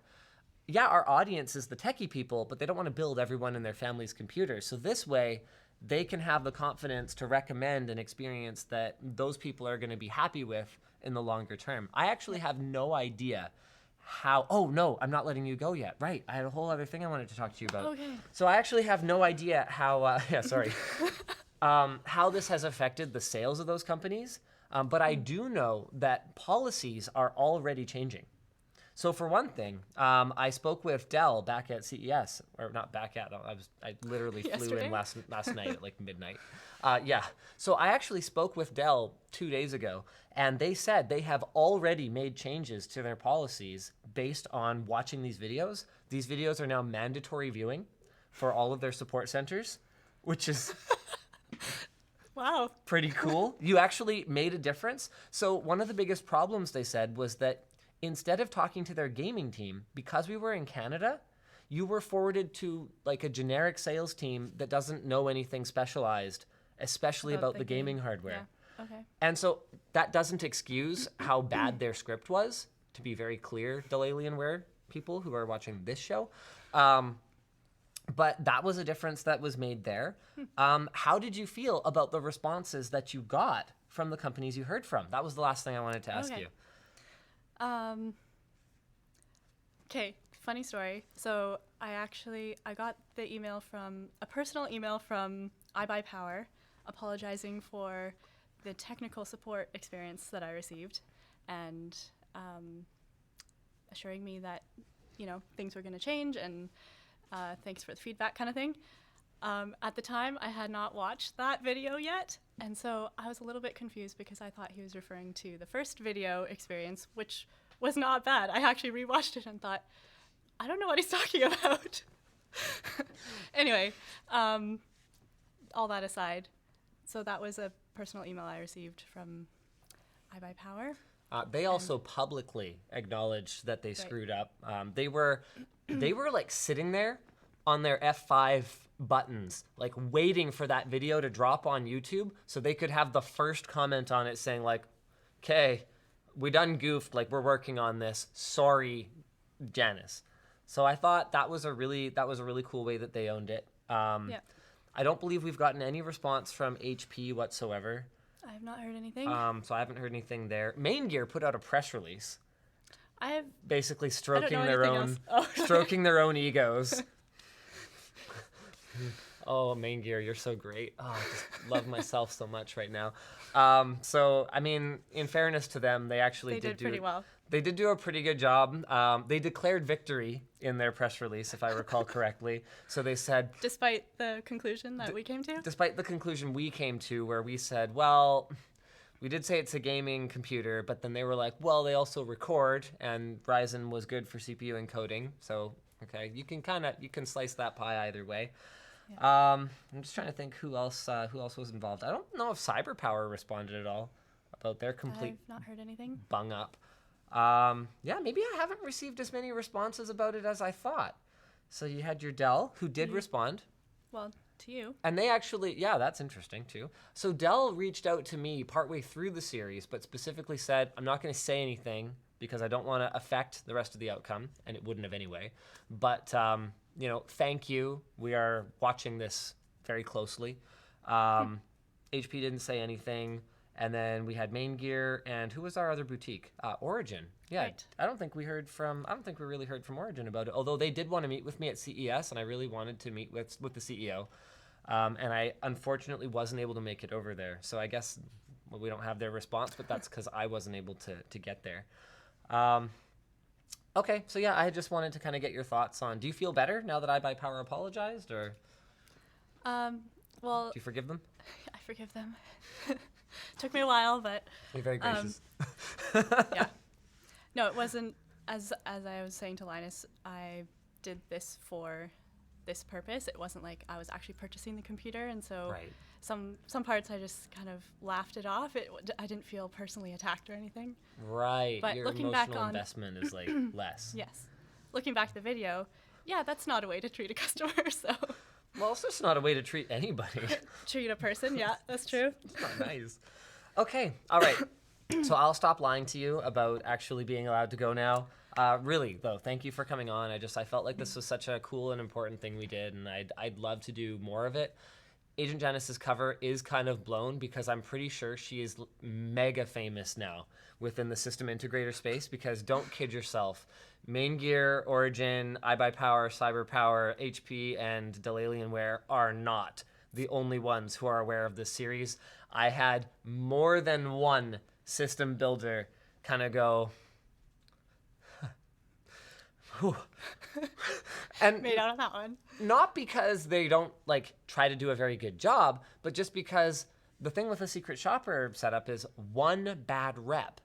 yeah, our audience is the techie people, but they don't want to build everyone in their family's computer. So this way, they can have the confidence to recommend an experience that those people are going to be happy with in the longer term. I actually have no idea how. Oh, no, I'm not letting you go yet. Right. I had a whole other thing I wanted to talk to you about. Okay. So I actually have no idea how, how this has affected the sales of those companies. But I do know that policies are already changing. So for one thing, I spoke with Dell back at CES, or not back at, I literally flew in last night at like midnight. So I actually spoke with Dell 2 days ago, and they said they have already made changes to their policies based on watching these videos. These videos are now mandatory viewing for all of their support centers, which is Wow. pretty cool. You actually made a difference. So one of the biggest problems, they said, was that instead of talking to their gaming team, because we were in Canada, you were forwarded to like a generic sales team that doesn't know anything specialized, especially about the gaming hardware. Yeah. Okay. And so that doesn't excuse how bad their script was, to be very clear, Delalienware people who are watching this show. But that was a difference that was made there. How did you feel about the responses that you got from the companies you heard from? That was the last thing I wanted to ask you. Okay, funny story. So I got the email a personal email from iBuyPower apologizing for the technical support experience that I received and assuring me that, things were going to change and thanks for the feedback kind of thing. At the time, I had not watched that video yet, and so I was a little bit confused because I thought he was referring to the first video experience, which was not bad. I actually rewatched it and thought, I don't know what he's talking about. Anyway, all that aside, so that was a personal email I received from iBuyPower. They also publicly acknowledged that they screwed up. They were like sitting there on their F5 buttons, like waiting for that video to drop on YouTube so they could have the first comment on it saying like, okay, we done goofed, like we're working on this. Sorry, Janice. So I thought that was a really cool way that they owned it. I don't believe we've gotten any response from HP whatsoever. I have not heard anything. So I haven't heard anything there. Main Gear put out a press release. I have basically I stroking don't know their own anything else. Oh. stroking their own egos. Oh, Main Gear, you're so great. Oh, I just love myself so much right now. So, I mean, in fairness to them, they actually did pretty well. They did do a pretty good job. They declared victory in their press release, if I recall correctly. So they said... Despite the conclusion that we came to? Despite the conclusion we came to, where we said, well, we did say it's a gaming computer, but then they were like, well, they also record, and Ryzen was good for CPU encoding. So, okay, you can slice that pie either way. Yeah. I'm just trying to think who else was involved. I don't know if CyberPower responded at all about their complete I've not heard anything. Bung up. Maybe I haven't received as many responses about it as I thought. So you had your Dell, who did respond. Well, to you. And they actually, that's interesting too. So Dell reached out to me partway through the series, but specifically said, I'm not going to say anything because I don't want to affect the rest of the outcome, and it wouldn't have anyway. But, thank you. We are watching this very closely. HP didn't say anything. And then we had Main Gear, and who was our other boutique? Origin. Yeah, Right. I don't think we really heard from Origin about it. Although they did want to meet with me at CES, and I really wanted to meet with the CEO, and I unfortunately wasn't able to make it over there. So I guess we don't have their response, but that's because I wasn't able to get there. Okay, so yeah, I just wanted to kind of get your thoughts on. Do you feel better now that iBuyPower apologized, or Well, do you forgive them? I forgive them. Took me a while, but You're very gracious. yeah. No, it wasn't, as I was saying to Linus, I did this for this purpose. It wasn't like I was actually purchasing the computer, and so Right. some parts I just kind of laughed it off. I didn't feel personally attacked or anything. Right. But Your looking emotional back on- investment is like less. Yes. Looking back at the video, yeah, that's not a way to treat a customer, so Well, it's just not a way to treat anybody. treat a person, yeah, that's true. It's not nice. Okay. All right. So I'll stop lying to you about actually being allowed to go now. Really, though, thank you for coming on. I felt like this was such a cool and important thing we did, and I'd love to do more of it. Agent Janice's cover is kind of blown because I'm pretty sure she is mega famous now within the system integrator space, because don't kid yourself, Main Gear, Origin, iBuyPower, CyberPower, HP, and Delalienware are not the only ones who are aware of this series. I had more than one system builder kind of go, whew. And Made out of that one. not because they don't like try to do a very good job, but just because the thing with a secret shopper setup is one bad rep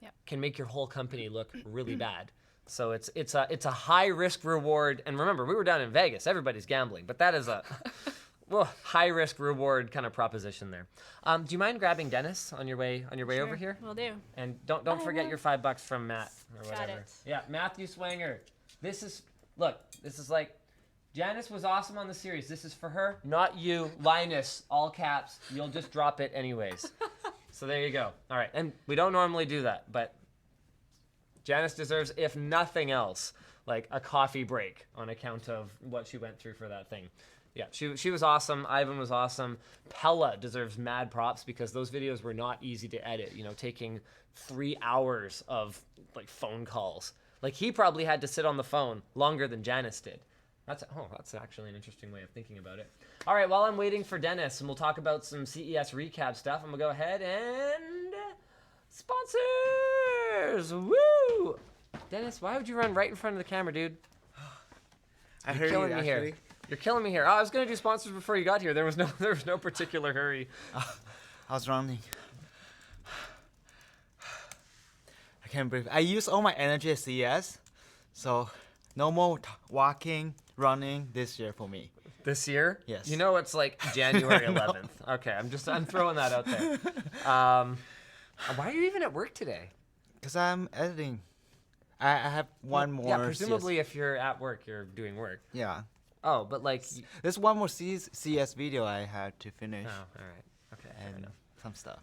Yep. can make your whole company look really bad. So it's a high risk reward. And remember, we were down in Vegas. Everybody's gambling, but that is a high risk reward kind of proposition there. Do you mind grabbing Denis on your way over here? Will do. And don't forget your $5 from Matt or Got whatever. it. Yeah, Matthew Swanger. This is like Janice was awesome on the series. This is for her, not you. Linus, all caps. You'll just drop it anyways. So there you go. All right, and we don't normally do that, but Janice deserves, if nothing else, like a coffee break on account of what she went through for that thing. Yeah, she was awesome. Ivan was awesome. Pella deserves mad props because those videos were not easy to edit. You know, taking 3 hours of like phone calls. Like he probably had to sit on the phone longer than Janice did. That's actually an interesting way of thinking about it. All right, while I'm waiting for Denis, and we'll talk about some CES recap stuff, I'm gonna go ahead and sponsors. Woo! Denis, why would you run right in front of the camera, dude? I You're heard killing you, me here. actually. You're killing me here. Oh, I was gonna do sponsors before you got here. There was no particular hurry. I was running. I can't breathe. I use all my energy at CES, so no more walking, running this year for me. This year? Yes. You know it's like January 11th. Okay, I'm throwing that out there. Why are you even at work today? Because I'm editing. I have one more. Yeah, presumably if you're at work, you're doing work. Yeah. Oh, but like. There's one more CS video I had to finish. Oh, all right. Okay. fair And enough. some stuff.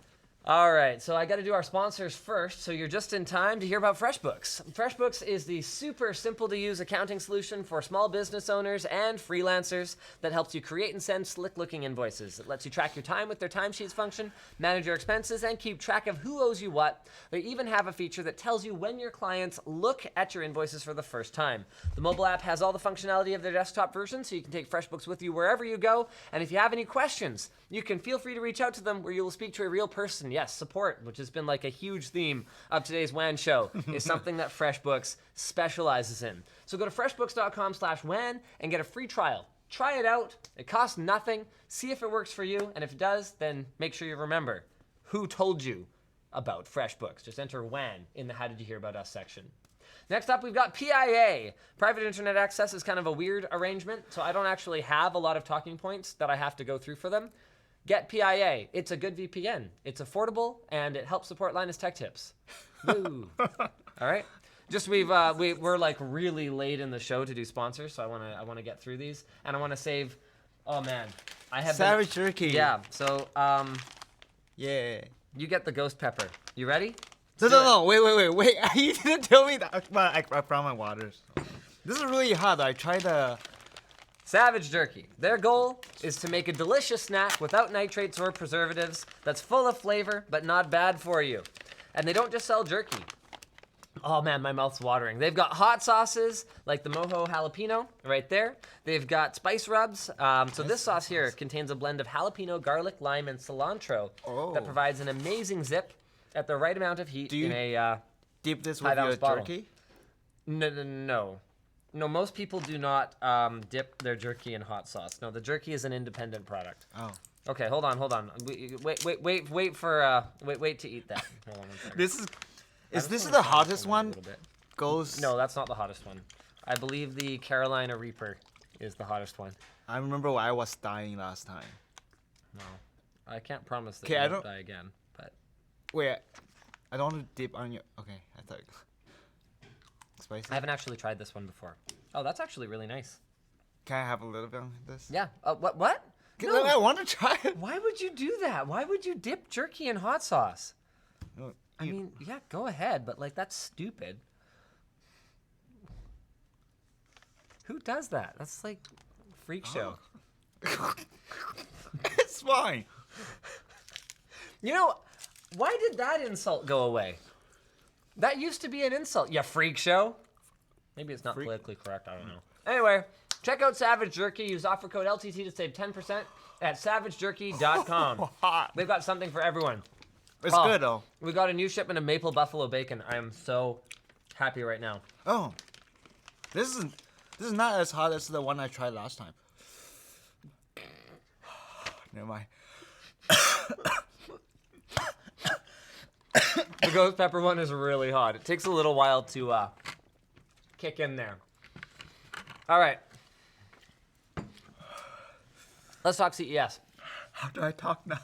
All right, so I got to do our sponsors first, so you're just in time to hear about FreshBooks. FreshBooks is the super simple to use accounting solution for small business owners and freelancers that helps you create and send slick looking invoices. It lets you track your time with their timesheets function, manage your expenses, and keep track of who owes you what. They even have a feature that tells you when your clients look at your invoices for the first time. The mobile app has all the functionality of their desktop version, so you can take FreshBooks with you wherever you go. And if you have any questions, you can feel free to reach out to them where you will speak to a real person. Yes, support, which has been like a huge theme of today's WAN show, is something that FreshBooks specializes in. So go to freshbooks.com/WAN and get a free trial. Try it out. It costs nothing. See if it works for you. And if it does, then make sure you remember who told you about FreshBooks. Just enter WAN in the How Did You Hear About Us section. Next up, we've got PIA. Private Internet Access is kind of a weird arrangement, so I don't actually have a lot of talking points that I have to go through for them. Get PIA. It's a good VPN. It's affordable, and it helps support Linus Tech Tips. Woo. All right. Just we're like really late in the show to do sponsors, so I want to get through these, and I want to save. Oh man, I have Savage jerky. Yeah. So Yeah. you get the ghost pepper. You ready? No, wait. You didn't tell me that. But I brought my waters. This is really hot. I tried the Savage Jerky. Their goal is to make a delicious snack without nitrates or preservatives that's full of flavor but not bad for you. And they don't just sell jerky. Oh man, my mouth's watering. They've got hot sauces like the mojo jalapeno right there. They've got spice rubs. So this sauce here contains a blend of jalapeno, garlic, lime, and cilantro that provides an amazing zip at the right amount of heat in a Dip this with high-valve your bottle. jerky? No, most people do not dip their jerky in hot sauce. No, the jerky is an independent product. Oh. Okay, hold on. Wait to eat that. Hold on one second. Is this wanna the try hottest a one? little bit. Goes. No, that's not the hottest one. I believe the Carolina Reaper is the hottest one. I remember when I was dying last time. No, I can't promise that 'Kay, you I won't don't- die again. But Wait, I don't want to dip on your. Okay, I thought. Spicy. I haven't actually tried this one before. Oh, that's actually really nice. Can I have a little bit of this? Yeah. What? No. I want to try it. Why would you do that? Why would you dip jerky in hot sauce? No, I mean, yeah, go ahead, but like that's stupid. Who does that? That's like freak show. it's fine. You know, why did that insult go away? That used to be an insult. Yeah, freak show. Maybe it's not politically correct. I don't know. Anyway, check out Savage Jerky. Use offer code LTT to save 10% at savagejerky.com. They've got something for everyone. It's good though. We got a new shipment of maple buffalo bacon. I am so happy right now. Oh, this is not as hot as the one I tried last time. Never mind. The ghost pepper one is really hot. It takes a little while to kick in there. All right. Let's talk CES. How do I talk now?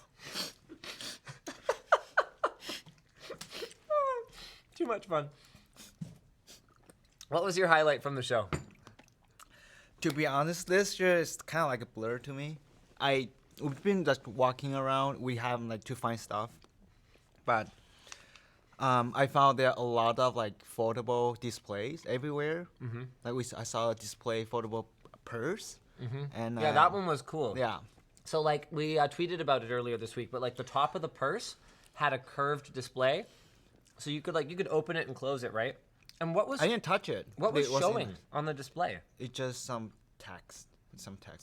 Too much fun. What was your highlight from the show? To be honest, this year is kind of like a blur to me. We've been just walking around. We have like to find stuff, but I found there are a lot of like foldable displays everywhere. Mm-hmm. Like I saw a display foldable purse, and Yeah, that one was cool. Yeah, So like we tweeted about it earlier this week, but like the top of the purse had a curved display, so you could open it and close it, right? And what was I didn't touch it. what was It wasn't- showing on the display? It's just some text.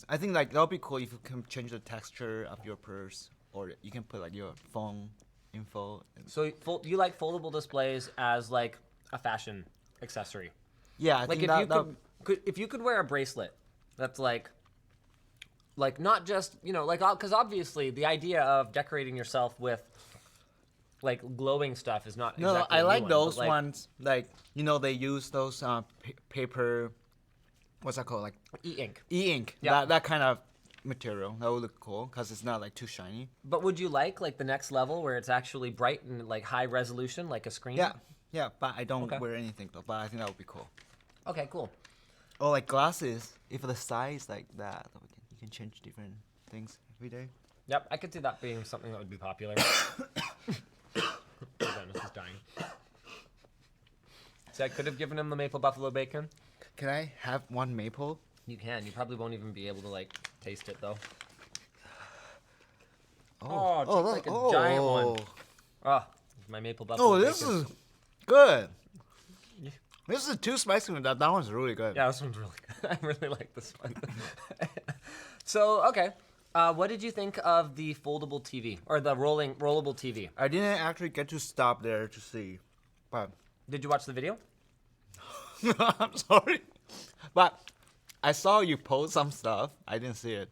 I think like that would be cool if you can change the texture of your purse, or you can put like your phone info. So you like foldable displays as like a fashion accessory? Yeah, I Like think if you could wear a bracelet that's like not just, you know, like, because obviously the idea of decorating yourself with like glowing stuff is not No, exactly I a new like one, those but, like, ones. Like, you know, they use those paper. What's that called? Like e-ink. e-ink. Yeah. That kind of material. That would look cool because it's not like too shiny. But would you like the next level where it's actually bright and like high resolution, like a screen? Yeah. But I don't Okay. wear anything though. But I think that would be cool. Okay, cool. Or like glasses. If the size like that, you can change different things every day. Yep, I could see that being something that would be popular. Dennis is dying. See, I could have given him the maple buffalo bacon. Can I have one maple? You can. You probably won't even be able to like taste it though. Oh, it's like a giant one. Ah, my maple buffalo Oh, bacon. this is good. Yeah. This is too spicy. That one's really good. Yeah, this one's really good. I really like this one. So, okay. What did you think of the foldable TV or the rollable TV? I didn't actually get to stop there to see, but Did you watch the video? I'm sorry, but I saw you post some stuff. I didn't see it,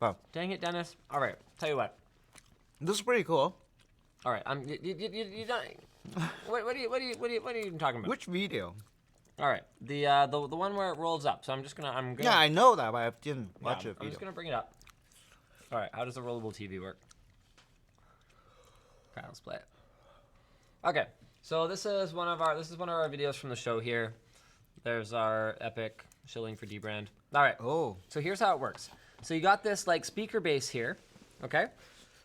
but Dang it, Dennis. All right, tell you what. this is pretty cool. All right, you don't. What are you even talking about? Which video? All right, the one where it rolls up. So I'm gonna. Yeah, I know that, but I didn't Yeah, watch it. I'm just gonna bring it up. All right, how does the rollable TV work? Okay, let's play it. Okay, so this is one of our videos from the show here. There's our epic shilling for D-brand. All right. Oh, So here's how it works. So you got this like speaker base here, okay?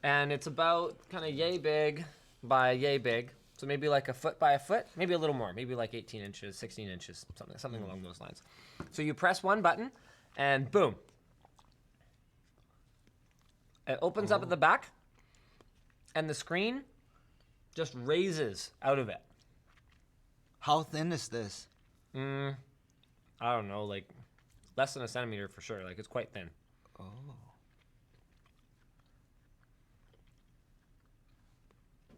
And it's about kind of yay big by yay big. So maybe like a foot by a foot, maybe a little more, maybe like 18 inches, 16 inches, something along those lines. So you press one button and boom, It opens up at the back, and the screen just raises out of it. How thin is this? I don't know, like less than a centimeter for sure. Like it's quite thin. Oh.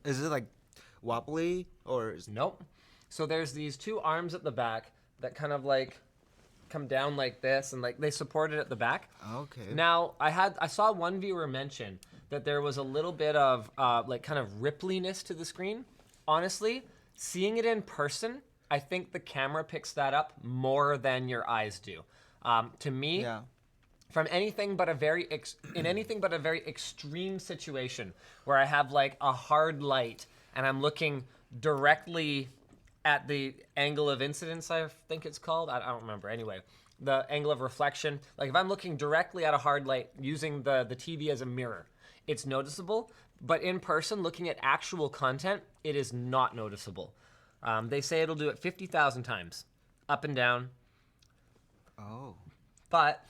Is it like wobbly or is Nope. So there's these two arms at the back that kind of like come down like this, and like they support it at the back. okay? Now I saw one viewer mention that there was a little bit of like kind of rippliness to the screen. Honestly, seeing it in person, I think the camera picks that up more than your eyes do. To me, Yeah. from anything but a very extreme situation where I have like a hard light and I'm looking directly at the angle of incidence, I think it's called. I don't remember. Anyway, the angle of reflection. Like if I'm looking directly at a hard light using the TV as a mirror, it's noticeable. But in person, looking at actual content, it is not noticeable. They say it'll do it 50,000 times, up and down. Oh. But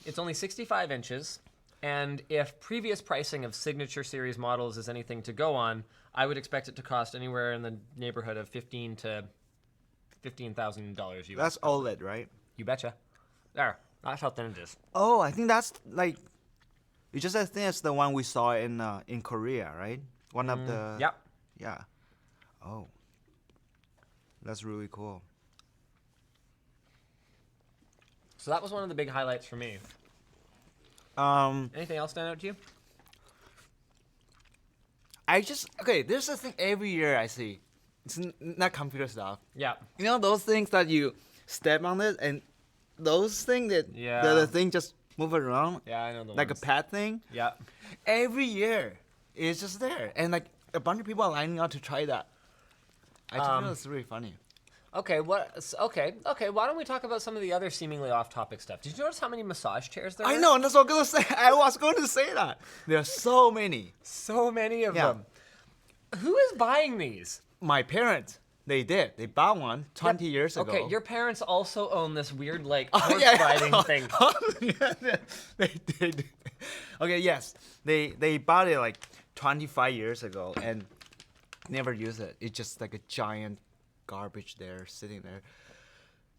it's only 65 inches. And if previous pricing of Signature Series models is anything to go on, I would expect it to cost anywhere in the neighborhood of $15,000 to $15,000 US. That's OLED, right? You betcha. There. That's how thin it is. Oh, I think that's like. It's just as thin as the one we saw in Korea, right? One of the. Yep. Yeah. Oh. That's really cool. So that was one of the big highlights for me. Anything else stand out to you? There's a thing every year I see. It's not computer stuff. Yeah. You know those things that you step on it and those things that Yeah. the thing just move around Yeah, I know the like ones. a pad thing. Yeah. Every year it's just there, and like a bunch of people are lining up to try that. I just feel it's really funny. Okay, okay. Why don't we talk about some of the other seemingly off-topic stuff? Did you notice how many massage chairs there I were? know, and that's what I'm gonna say. I was going to say that. There are so many. So many of Yeah. them. Who is buying these? My parents, they did. They bought one 20 years ago. Okay, your parents also own this weird like Oh, horse yeah. riding thing. Yeah, they did. Okay, yes. They bought it like 25 years ago and never used it. It's just like a giant garbage there sitting there.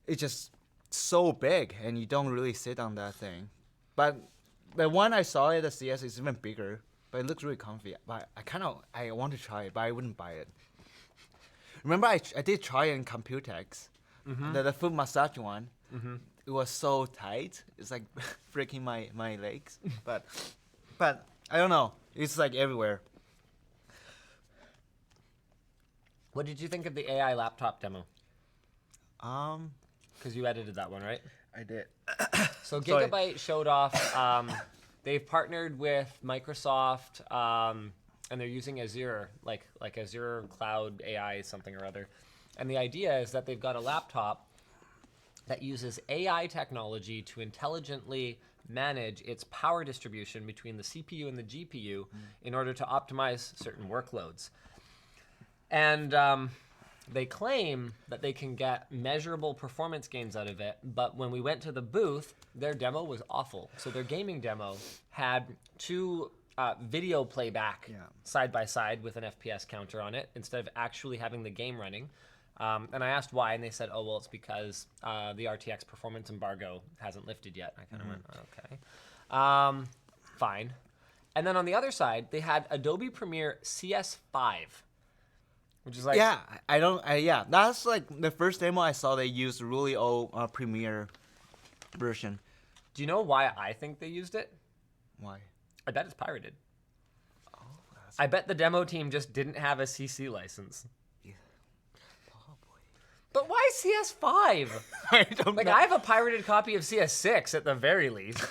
It's just so big and you don't really sit on that thing. But the one I saw at the CS is even bigger, but it looks really comfy. But I want to try it, but I wouldn't buy it. Remember I did try it in Computex, the foot massage one. It was so tight. It's like breaking my legs. But I don't know. It's like everywhere. What did you think of the AI laptop demo? Um, Because you edited that one, right? I did. So Sorry. Gigabyte showed off. They've partnered with Microsoft, and they're using Azure, like Azure Cloud AI something or other. And the idea is that they've got a laptop that uses AI technology to intelligently manage its power distribution between the CPU and the GPU in order to optimize certain workloads. And they claim that they can get measurable performance gains out of it, but when we went to the booth, their demo was awful. So their gaming demo had two video playback side by side with an FPS counter on it instead of actually having the game running. And I asked why, and they said, oh, well, it's because the RTX performance embargo hasn't lifted yet. I kind of went, okay. Fine. And then on the other side, they had Adobe Premiere CS5. Which is like that's like the first demo I saw. They used really old Premiere version. Do you know why I think they used it? Why? I bet it's pirated. I bet the demo team just didn't have a CC license. Yeah. Probably. But why CS5? I don't Like know. I have a pirated copy of CS6 at the very least.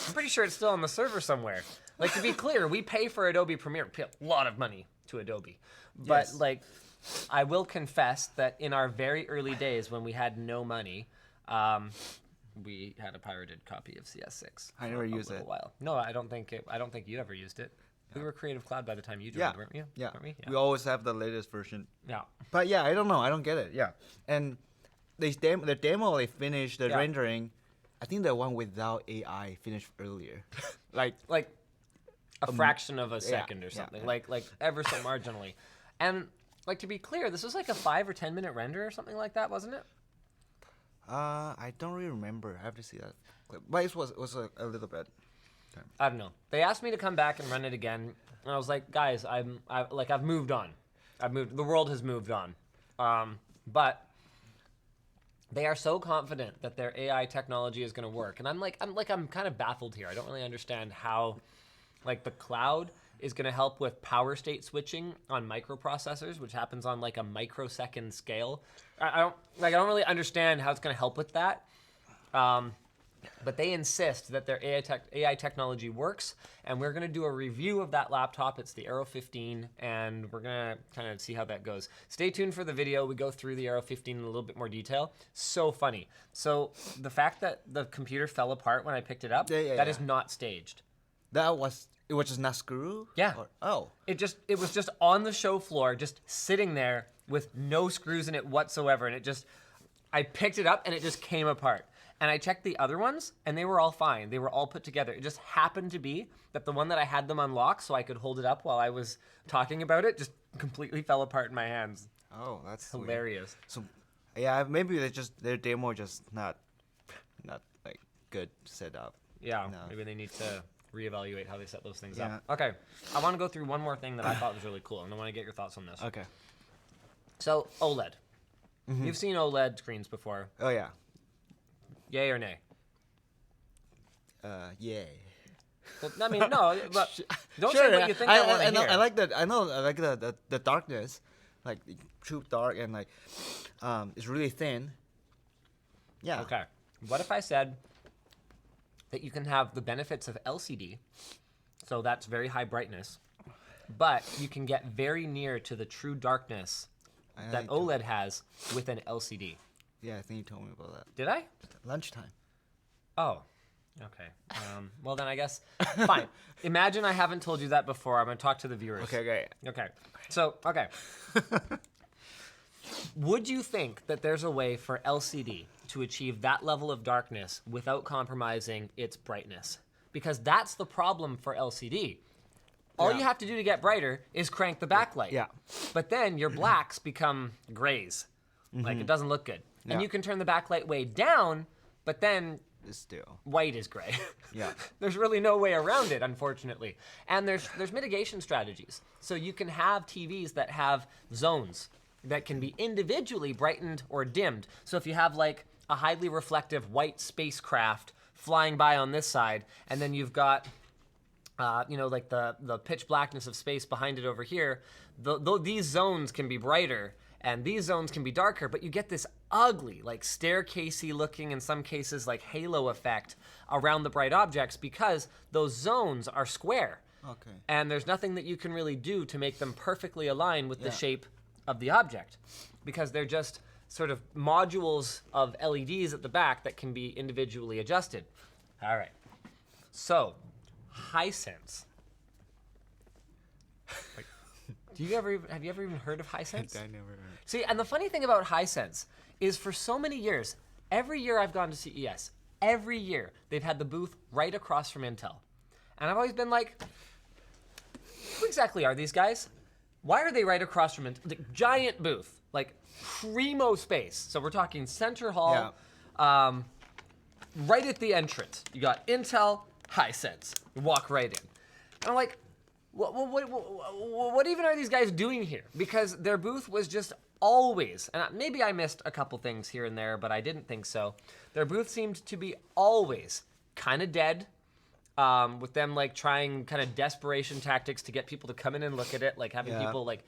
I'm pretty sure it's still on the server somewhere. Like to be clear, we pay for Adobe Premiere, we pay a lot of money to Adobe. But Yes. like I will confess that in our very early days when we had no money, we had a pirated copy of CS6. I never used for a little it. while. No, I don't think you ever used it. We were Creative Cloud by the time you joined, Yeah. weren't you? Yeah. Weren't we? We always have the latest version. Yeah. But yeah, I don't know. I don't get it. Yeah. And the demo they finished the Yeah. rendering. I think the one without AI finished earlier. like a fraction of a second or yeah, something, yeah. like ever so marginally. And like to be clear, this was like a 5 or 10 minute render or something like that, wasn't it? I don't really remember. I have to see that clip, but it was a little bit. I don't know. They asked me to come back and run it again, and I was like, guys, I've moved on. The world has moved on. But they are so confident that their AI technology is going to work, and I'm kind of baffled here. I don't really understand how, like, the cloud is going to help with power state switching on microprocessors, which happens on like a microsecond scale. I don't really understand how it's going to help with that. But they insist that their AI technology works, and we're going to do a review of that laptop. It's the Aero 15, and we're going to kind of see how that goes. Stay tuned for the video. We go through the Aero 15 in a little bit more detail. So funny. So the fact that the computer fell apart when I picked it up, that is not staged. It was just not screw? Yeah. Oh. It was just on the show floor, just sitting there with no screws in it whatsoever, and I picked it up and it just came apart. And I checked the other ones, and they were all fine. They were all put together. It just happened to be that the one that I had them unlocked so I could hold it up while I was talking about it just completely fell apart in my hands. Oh, that's Hilarious. Weird. So, yeah, maybe their demo just not like good set up. Yeah, no. Maybe they need to reevaluate how they set those things Yeah. up. Okay, I want to go through one more thing that I thought was really cool, and I want to get your thoughts on this. Okay. So, OLED. You've seen OLED screens before. Oh yeah. Yay or nay? Yay. Well, I mean, no, but don't Sure, say what you think I want to hear. I like that. I know. I like the darkness, like true dark, and like it's really thin. Yeah. Okay. What if I said that you can have the benefits of LCD, so that's very high brightness, but you can get very near to the true darkness that OLED has with an LCD? Yeah, I think you told me about that. Did I? Lunchtime. Oh. Okay. Well, then I guess, fine. Imagine I haven't told you that before. I'm going to talk to the viewers. Okay, great. Okay. So, okay. Would you think that there's a way for LCD to achieve that level of darkness without compromising its brightness? Because that's the problem for LCD. All you have to do to get brighter is crank the backlight. Yeah. But then your blacks become grays. Like, it doesn't look good. And Yeah. you can turn the backlight way down, but then It's still. white is gray. Yeah. There's really no way around it, unfortunately. And there's mitigation strategies. So you can have TVs that have zones that can be individually brightened or dimmed. So if you have like a highly reflective white spacecraft flying by on this side, and then you've got like the pitch blackness of space behind it over here, these zones can be brighter and these zones can be darker, but you get this ugly, like staircasey looking, in some cases like halo effect around the bright objects because those zones are square. Okay. And there's nothing that you can really do to make them perfectly align with the Yeah. shape of the object because they're just sort of modules of LEDs at the back that can be individually adjusted. All right. So, Hisense. Have you ever even heard of Hisense? I never heard. See, and the funny thing about Hisense is for so many years, every year I've gone to CES, every year they've had the booth right across from Intel. And I've always been like, who exactly are these guys? Why are they right across from Intel? The giant booth, like primo space. So we're talking center hall, right at the entrance. You got Intel, Hisense. You walk right in. And I'm like, what even are these guys doing here? Because their booth was just always, and maybe I missed a couple things here and there, but I didn't think so. Their booth seemed to be always kind of dead, with them like trying kind of desperation tactics to get people to come in and look at it, like having people like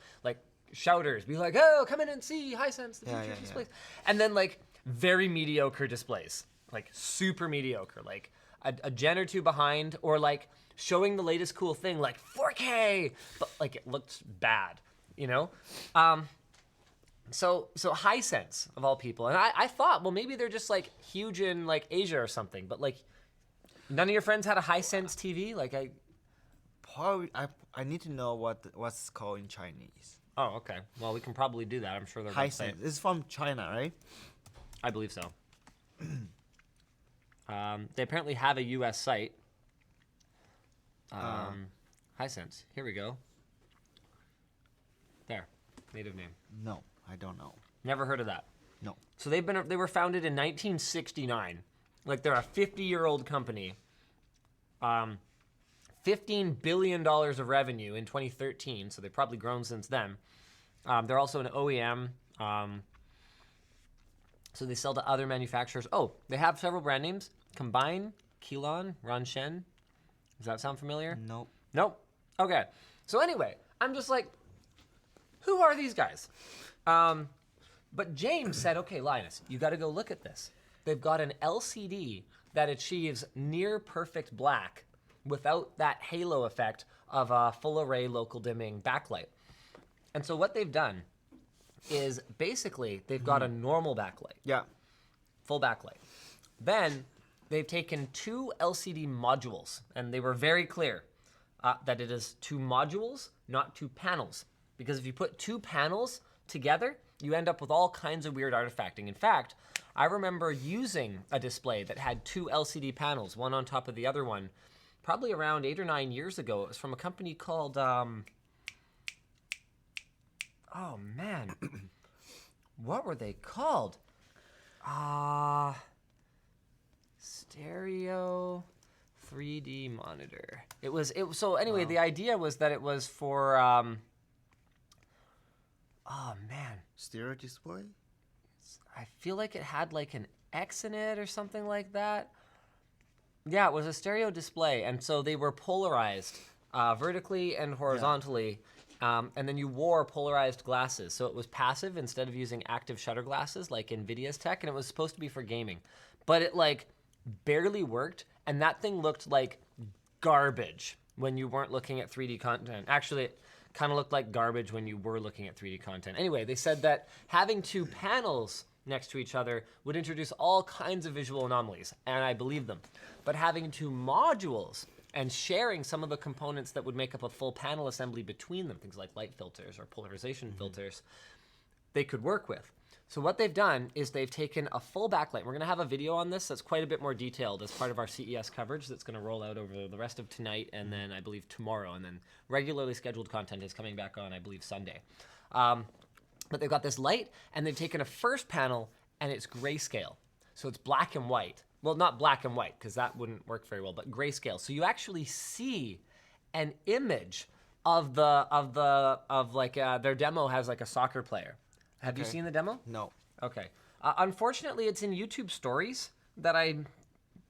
shouters be like, oh, come in and see Hisense, the future displays. And then like very mediocre displays, like super mediocre, like a gen or two behind, or like showing the latest cool thing like 4K, but like it looked bad, you know? So Hisense, of all people, and I thought, well, maybe they're just like huge in like Asia or something, but like none of your friends had a Hisense TV? Like I need to know what's called in Chinese. Oh, okay. Well, we can probably do that. I'm sure they're going to say. Hisense. It's from China, right? I believe so. They apparently have a U.S. site. Hisense. Here we go. There. Native name. No, I don't know. Never heard of that. No. So they were founded in 1969. Like they're a 50-year-old company. $15 billion of revenue in 2013, so they've probably grown since then. They're also an OEM. So they sell to other manufacturers. Oh, they have several brand names. Combine, Kilon, Ronshen. Does that sound familiar? Nope. Nope. Okay. So anyway, I'm just like, who are these guys? But James said, okay, Linus, you got to go look at this. They've got an LCD that achieves near perfect black without that halo effect of a full array local dimming backlight. And so what they've done is basically they've got a normal backlight, Yeah. full backlight. Then they've taken 2 LCD modules, and they were very clear that it is 2 modules, not 2 panels. Because if you put 2 panels together, you end up with all kinds of weird artifacting. In fact, I remember using a display that had 2 LCD panels, one on top of the other one, probably around 8 or 9 years ago. It was from a company called, oh man, what were they called? Stereo 3D monitor. So anyway, the idea was that it was for, oh man, Stereo display? I feel like it had like an X in it or something like that. Yeah, it was a stereo display, and so they were polarized vertically and horizontally, and then you wore polarized glasses. So it was passive instead of using active shutter glasses like NVIDIA's tech, and it was supposed to be for gaming. But it like barely worked, and that thing looked like garbage when you weren't looking at 3D content. Actually, it kind of looked like garbage when you were looking at 3D content. Anyway, they said that having 2 panels next to each other would introduce all kinds of visual anomalies, and I believe them. But having 2 modules and sharing some of the components that would make up a full panel assembly between them, things like light filters or polarization filters, they could work with. So what they've done is they've taken a full backlight. We're going to have a video on this that's quite a bit more detailed as part of our CES coverage that's going to roll out over the rest of tonight and then I believe tomorrow, and then regularly scheduled content is coming back on, I believe, Sunday. But they've got this light, and they've taken a first panel, and it's grayscale. So it's black and white. Well, not black and white, because that wouldn't work very well, but grayscale. So you actually see an image of their demo has like a soccer player. Have you seen the demo? No. Okay. Unfortunately, it's in YouTube Stories that I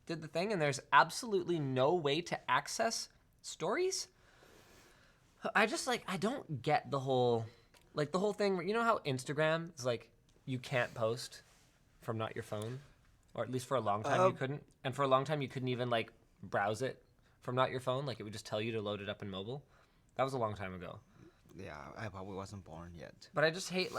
did the thing, and there's absolutely no way to access stories. I don't get the whole thing where, you know how Instagram is like, you can't post from not your phone? Or at least for a long time you couldn't. And for a long time you couldn't even like browse it from not your phone. Like it would just tell you to load it up in mobile. That was a long time ago. Yeah, I probably wasn't born yet. But I just hate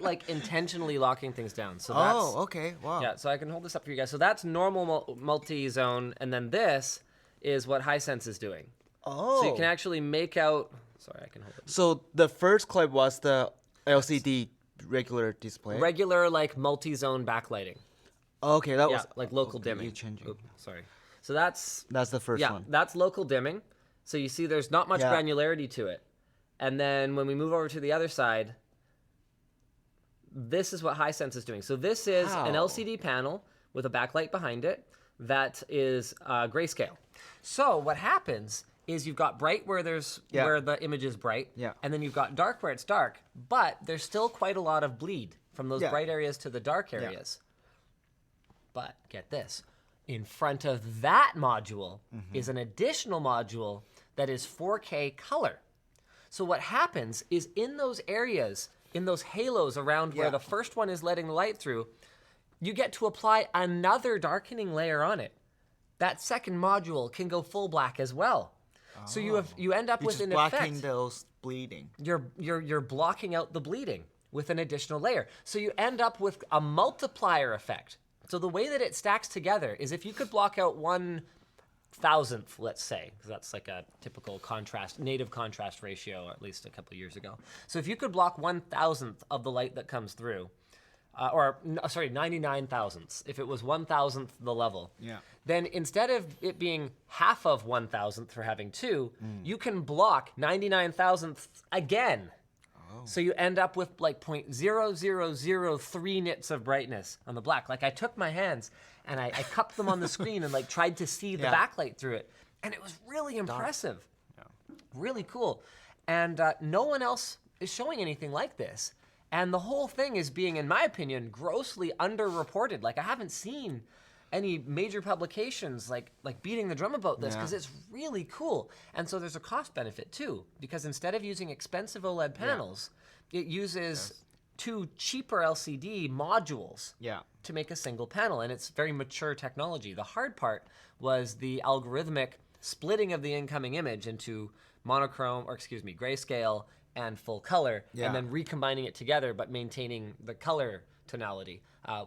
like intentionally locking things down. So Oh, okay. Wow. yeah, so I can hold this up for you guys. So that's normal multi-zone, and then this is what Hisense is doing. Oh. So you can actually make out. Sorry, I can hold it. So the first clip was the LCD regular display. Regular like multi-zone backlighting. Okay, that was like local okay, dimming. you're changing. Oops, sorry. So that's the first one. that's local dimming. So you see, there's not much Yeah. granularity to it. And then when we move over to the other side, this is what Hisense is doing. So this is an How? LCD panel with a backlight behind it that is grayscale. So what happens is you've got bright where where the image is bright, Yeah. and then you've got dark where it's dark, but there's still quite a lot of bleed from those Yeah. bright areas to the dark areas. But get this, in front of that module is an additional module that is 4K color. So what happens is in those areas, in those halos around where Yeah. the first one is letting the light through, you get to apply another darkening layer on it. That second module can go full black as well. So you end up You're with just an blocking effect. those bleeding. You're blocking out the bleeding with an additional layer. So you end up with a multiplier effect. So the way that it stacks together is if you could block out 1/1000th, let's say, because that's like a typical native contrast ratio, at least a couple of years ago. So if you could block 1/1000th of the light that comes through, sorry, 99 thousandths. If it was 1,000th the level, Yeah. then instead of it being half of 1,000th for having two, you can block 99 thousandths again. So you end up with like 0.0003 nits of brightness on the black. Like I took my hands and I cupped them on the screen and like tried to see the backlight through it. And it was really impressive. Really cool. And no one else is showing anything like this. And the whole thing is being, in my opinion, grossly underreported. Like I haven't seen any major publications like beating the drum about this because it's really cool. And so there's a cost benefit too, because instead of using expensive OLED panels, it uses two cheaper LCD modules to make a single panel, and it's very mature technology. The hard part was the algorithmic splitting of the incoming image into monochrome, or excuse me, grayscale and full color, and then recombining it together but maintaining the color tonality,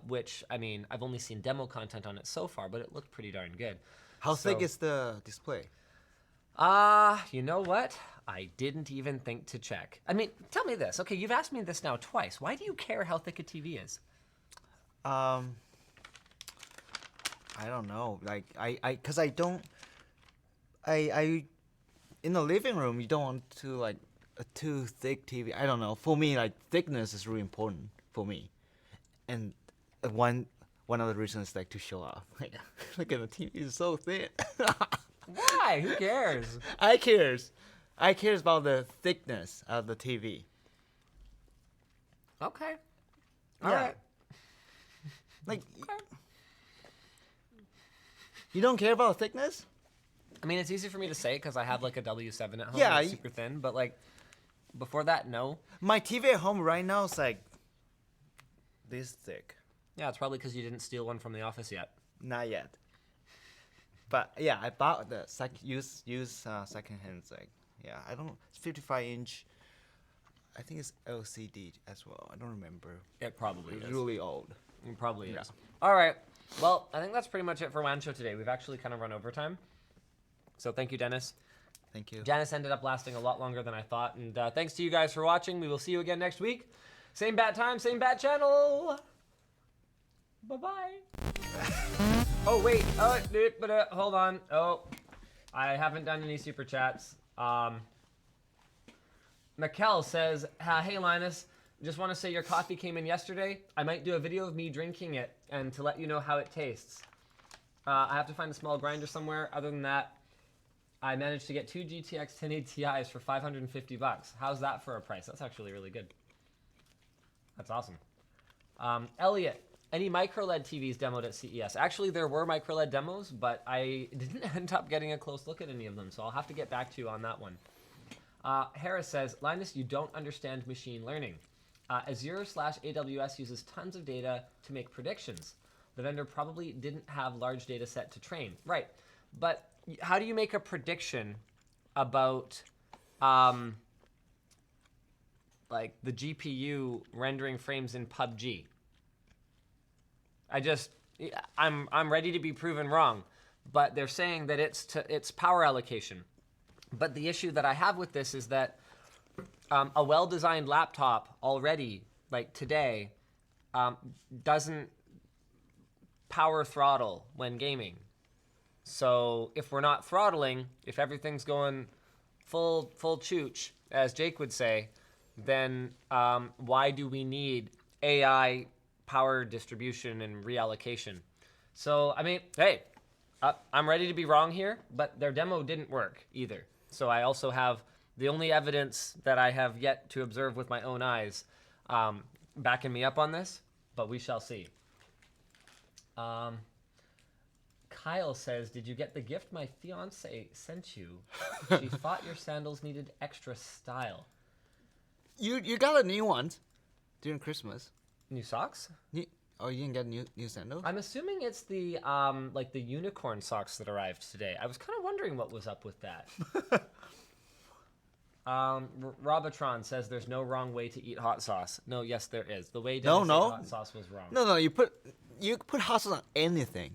which, I mean, I've only seen demo content on it so far, but it looked pretty darn good. How thick is the display? You know what? I didn't even think to check. I mean, tell me this. Okay, you've asked me this now twice. Why do you care how thick a TV is? I don't know. Like, because I don't, in the living room, you don't want to, like, a too thick TV. I don't know. For me, like, thickness is really important for me. And one of the reasons is, like, to show off. Like, look at the TV is so thin. Why? Who cares? I cares about the thickness of the TV. Okay. All right. Like, you don't care about thickness? I mean, it's easy for me to say because I have like a W7 at home Yeah, that's super thin, but like before that, no. My TV at home right now is like this thick. Yeah, it's probably because you didn't steal one from the office yet. Not yet. But yeah, I bought the secondhand. Like, yeah, I don't. It's 55-inch. I think it's LCD as well. I don't remember. It probably It's is. really old. It probably is. All right. Well, I think that's pretty much it for WAN Show today. We've actually kind of run over time. So thank you, Dennis. Thank you. Janice ended up lasting a lot longer than I thought. And thanks to you guys for watching. We will see you again next week. Same bat time, same bat channel. Bye-bye. Oh, wait. Hold on. Oh, I haven't done any super chats. Mikkel says, hey, Linus. Just want to say your coffee came in yesterday. I might do a video of me drinking it and to let you know how it tastes. I have to find a small grinder somewhere. Other than that, I managed to get 2 GTX 1080 Ti's for $550. How's that for a price? That's actually really good. That's awesome. Elliot, any micro-LED TVs demoed at CES? Actually, there were micro-LED demos, but I didn't end up getting a close look at any of them, so I'll have to get back to you on that one. Harris says, Linus, you don't understand machine learning. Azure/AWS uses tons of data to make predictions. The vendor probably didn't have large data set to train. Right, but how do you make a prediction about like the GPU rendering frames in PUBG? I'm ready to be proven wrong, but they're saying that it's power allocation. But the issue that I have with this is that a well-designed laptop already, like today, doesn't power throttle when gaming. So if we're not throttling, if everything's going full chooch, as Jake would say, then why do we need AI power distribution and reallocation? So, I mean, hey, I'm ready to be wrong here, but their demo didn't work either. So I also have the only evidence that I have yet to observe with my own eyes backing me up on this, but we shall see. Kyle says, did you get the gift my fiance sent you? She thought your sandals needed extra style. You got a new one during Christmas. New socks? You didn't get new sandals? I'm assuming it's the like the unicorn socks that arrived today. I was kind of wondering what was up with that. Robotron says there's no wrong way to eat hot sauce. No, yes there is. The way Dennis ate hot sauce was wrong. No, you put hot sauce on anything.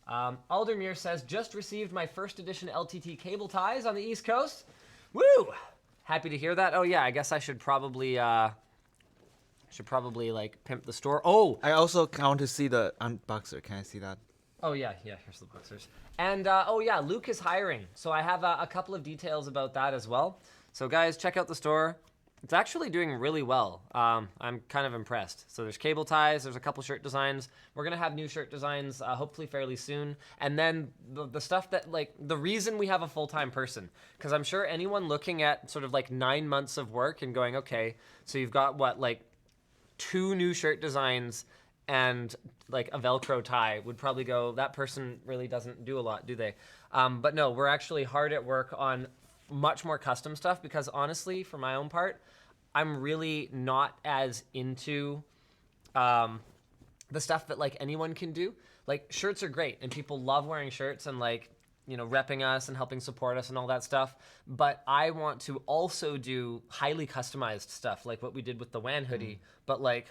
Aldermere says, just received my first edition LTT cable ties on the East Coast. Woo! Happy to hear that. Oh yeah, I guess I should probably Should probably like pimp the store. Oh, I also want to see the unboxer. Can I see that? oh yeah, here's the boxers. And oh yeah, Luke is hiring. So I have a couple of details about that as well. So guys, check out the store. It's actually doing really well. I'm kind of impressed. So there's cable ties, there's a couple shirt designs. We're gonna have new shirt designs hopefully fairly soon. And then the stuff that like, the reason we have a full-time person, because I'm sure anyone looking at sort of like 9 months of work and going, okay, so you've got what, like 2 new shirt designs and like a Velcro tie would probably go, that person really doesn't do a lot, do they? But no, we're actually hard at work on much more custom stuff because honestly, for my own part, I'm really not as into the stuff that like anyone can do. Like shirts are great and people love wearing shirts and like, you know, repping us and helping support us and all that stuff. But I want to also do highly customized stuff like what we did with the WAN hoodie, but like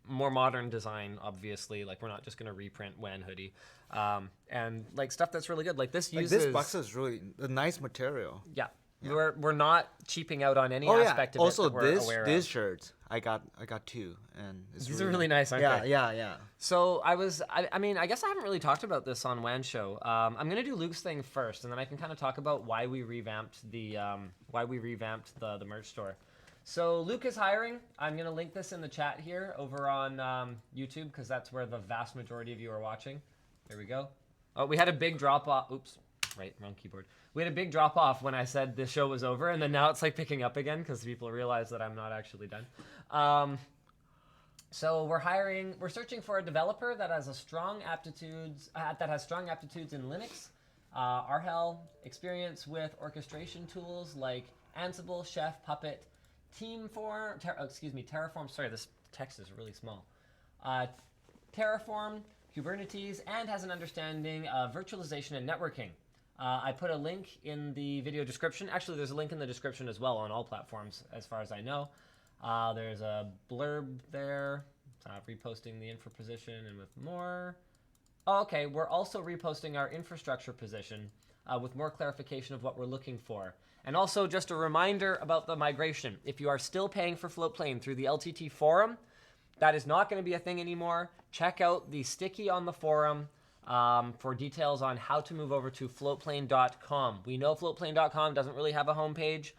more modern design, obviously. Like we're not just gonna reprint WAN hoodie. And like stuff that's really good. Like this Like uses... this box is really a nice material. Yeah. We're not cheaping out on any Oh yeah. aspect of Also it that we're this aware this of. shirt I got 2 and it's These are really nice, aren't yeah, they? Yeah. So I mean, I guess I haven't really talked about this on WAN Show. I'm gonna do Luke's thing first, and then I can kind of talk about why we revamped the merch store. So Luke is hiring. I'm gonna link this in the chat here over on YouTube because that's where the vast majority of you are watching. There we go. Oh, we had a big drop off. Oops, right, wrong keyboard. We had a big drop off when I said the show was over, and then now it's like picking up again because people realize that I'm not actually done. So we're searching for a developer that has strong aptitudes in Linux, RHEL, experience with orchestration tools like Ansible, Chef, Puppet, Terraform. Sorry, this text is really small. Terraform, Kubernetes, and has an understanding of virtualization and networking. I put a link in the video description. Actually, there's a link in the description as well on all platforms, as far as I know. There's a blurb there, reposting the infra position and with more. Oh, okay, we're also reposting our infrastructure position with more clarification of what we're looking for. And also just a reminder about the migration. If you are still paying for floatplane through the LTT forum, that is not going to be a thing anymore. Check out the sticky on the forum for details on how to move over to floatplane.com. We know floatplane.com doesn't really have a homepage.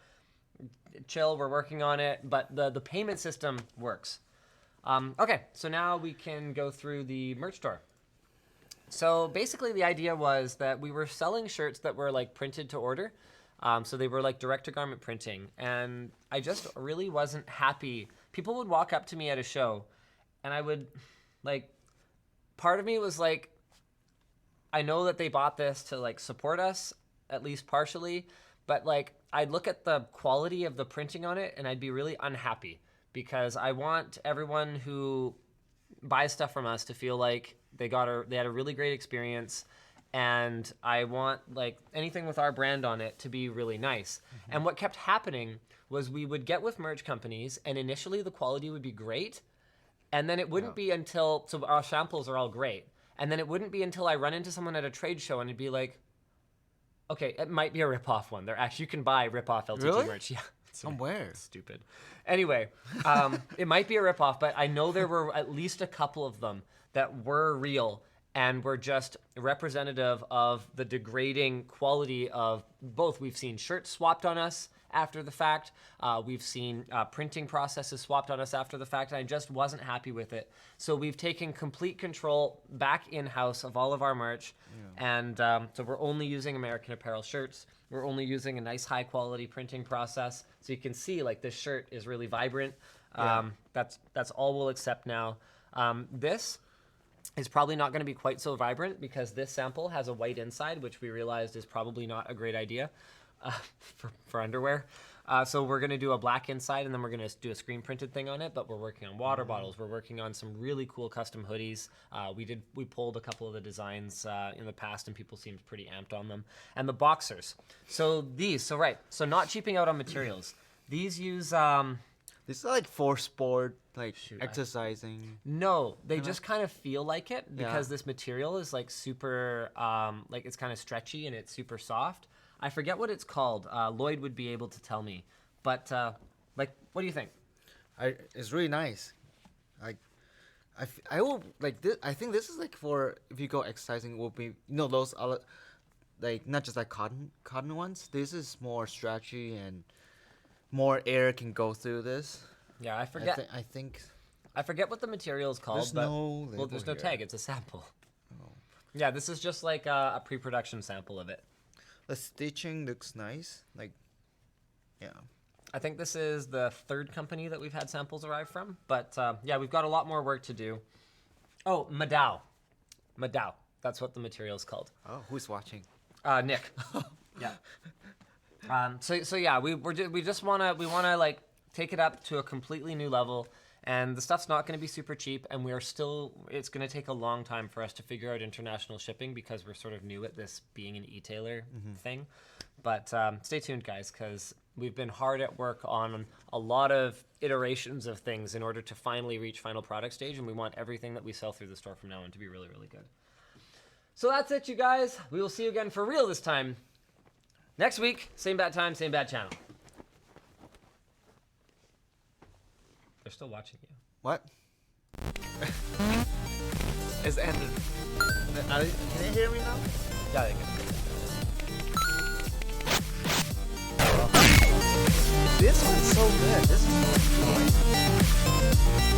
Chill, we're working on it, but the payment system works. Okay, so now we can go through the merch store. So basically the idea was that we were selling shirts that were like printed to order. So they were like direct to garment printing. And I just really wasn't happy. People would walk up to me at a show and I would like, part of me was like, I know that they bought this to like support us, at least partially, but like I'd look at the quality of the printing on it and I'd be really unhappy because I want everyone who buys stuff from us to feel like they had a really great experience, and I want like anything with our brand on it to be really nice. Mm-hmm. And what kept happening was we would get with merch companies and initially the quality would be great, and then it wouldn't be until, so our samples are all great, and then it wouldn't be until I run into someone at a trade show and it'd be like, okay, it might be a rip-off one. There actually, you can buy rip-off LTT merch. Yeah. Somewhere. Stupid. Anyway, it might be a rip-off, but I know there were at least a couple of them that were real and were just representative of the degrading quality of both. We've seen shirts swapped on us after the fact. We've seen printing processes swapped on us after the fact, and I just wasn't happy with it. So we've taken complete control back in-house of all of our merch, and so we're only using American Apparel shirts. We're only using a nice high-quality printing process, so you can see like this shirt is really vibrant. That's all we'll accept now. This is probably not going to be quite so vibrant because this sample has a white inside, which we realized is probably not a great idea for underwear. So we're going to do a black inside, and then we're going to do a screen printed thing on it, but we're working on water bottles. We're working on some really cool custom hoodies. We pulled a couple of the designs in the past, and people seemed pretty amped on them. And the boxers. So not cheaping out on materials. These use... These are like for sport, like exercising. No, they just kind of feel like it because this material is like super, like it's kind of stretchy and it's super soft. I forget what it's called. Lloyd would be able to tell me. But like, what do you think? It's really nice. I will like this. I think this is like for if you go exercising, will be those other like not just like cotton ones. This is more stretchy and more air can go through this. Yeah, I forget. I think I forget what the material is called. there's but, no well, there's no label tag. here. It's a sample. Oh. Yeah, this is just like a pre-production sample of it. The stitching looks nice. Like, yeah. I think this is the third company that we've had samples arrive from. But yeah, we've got a lot more work to do. Oh, Madao. Madao. That's what the material is called. Oh, who's watching? Nick. Yeah. So yeah, we just wanna like take it up to a completely new level, and the stuff's not gonna be super cheap, and it's gonna take a long time for us to figure out international shipping because we're sort of new at this being an e-tailer thing. But stay tuned, guys, because we've been hard at work on a lot of iterations of things in order to finally reach final product stage, and we want everything that we sell through the store from now on to be really, really good. So that's it, you guys. We will see you again for real this time next week. Same bad time, same bad channel. They're still watching you. What? It's ended. Can they hear me now? Yeah, they can. This one's so good. This is so good.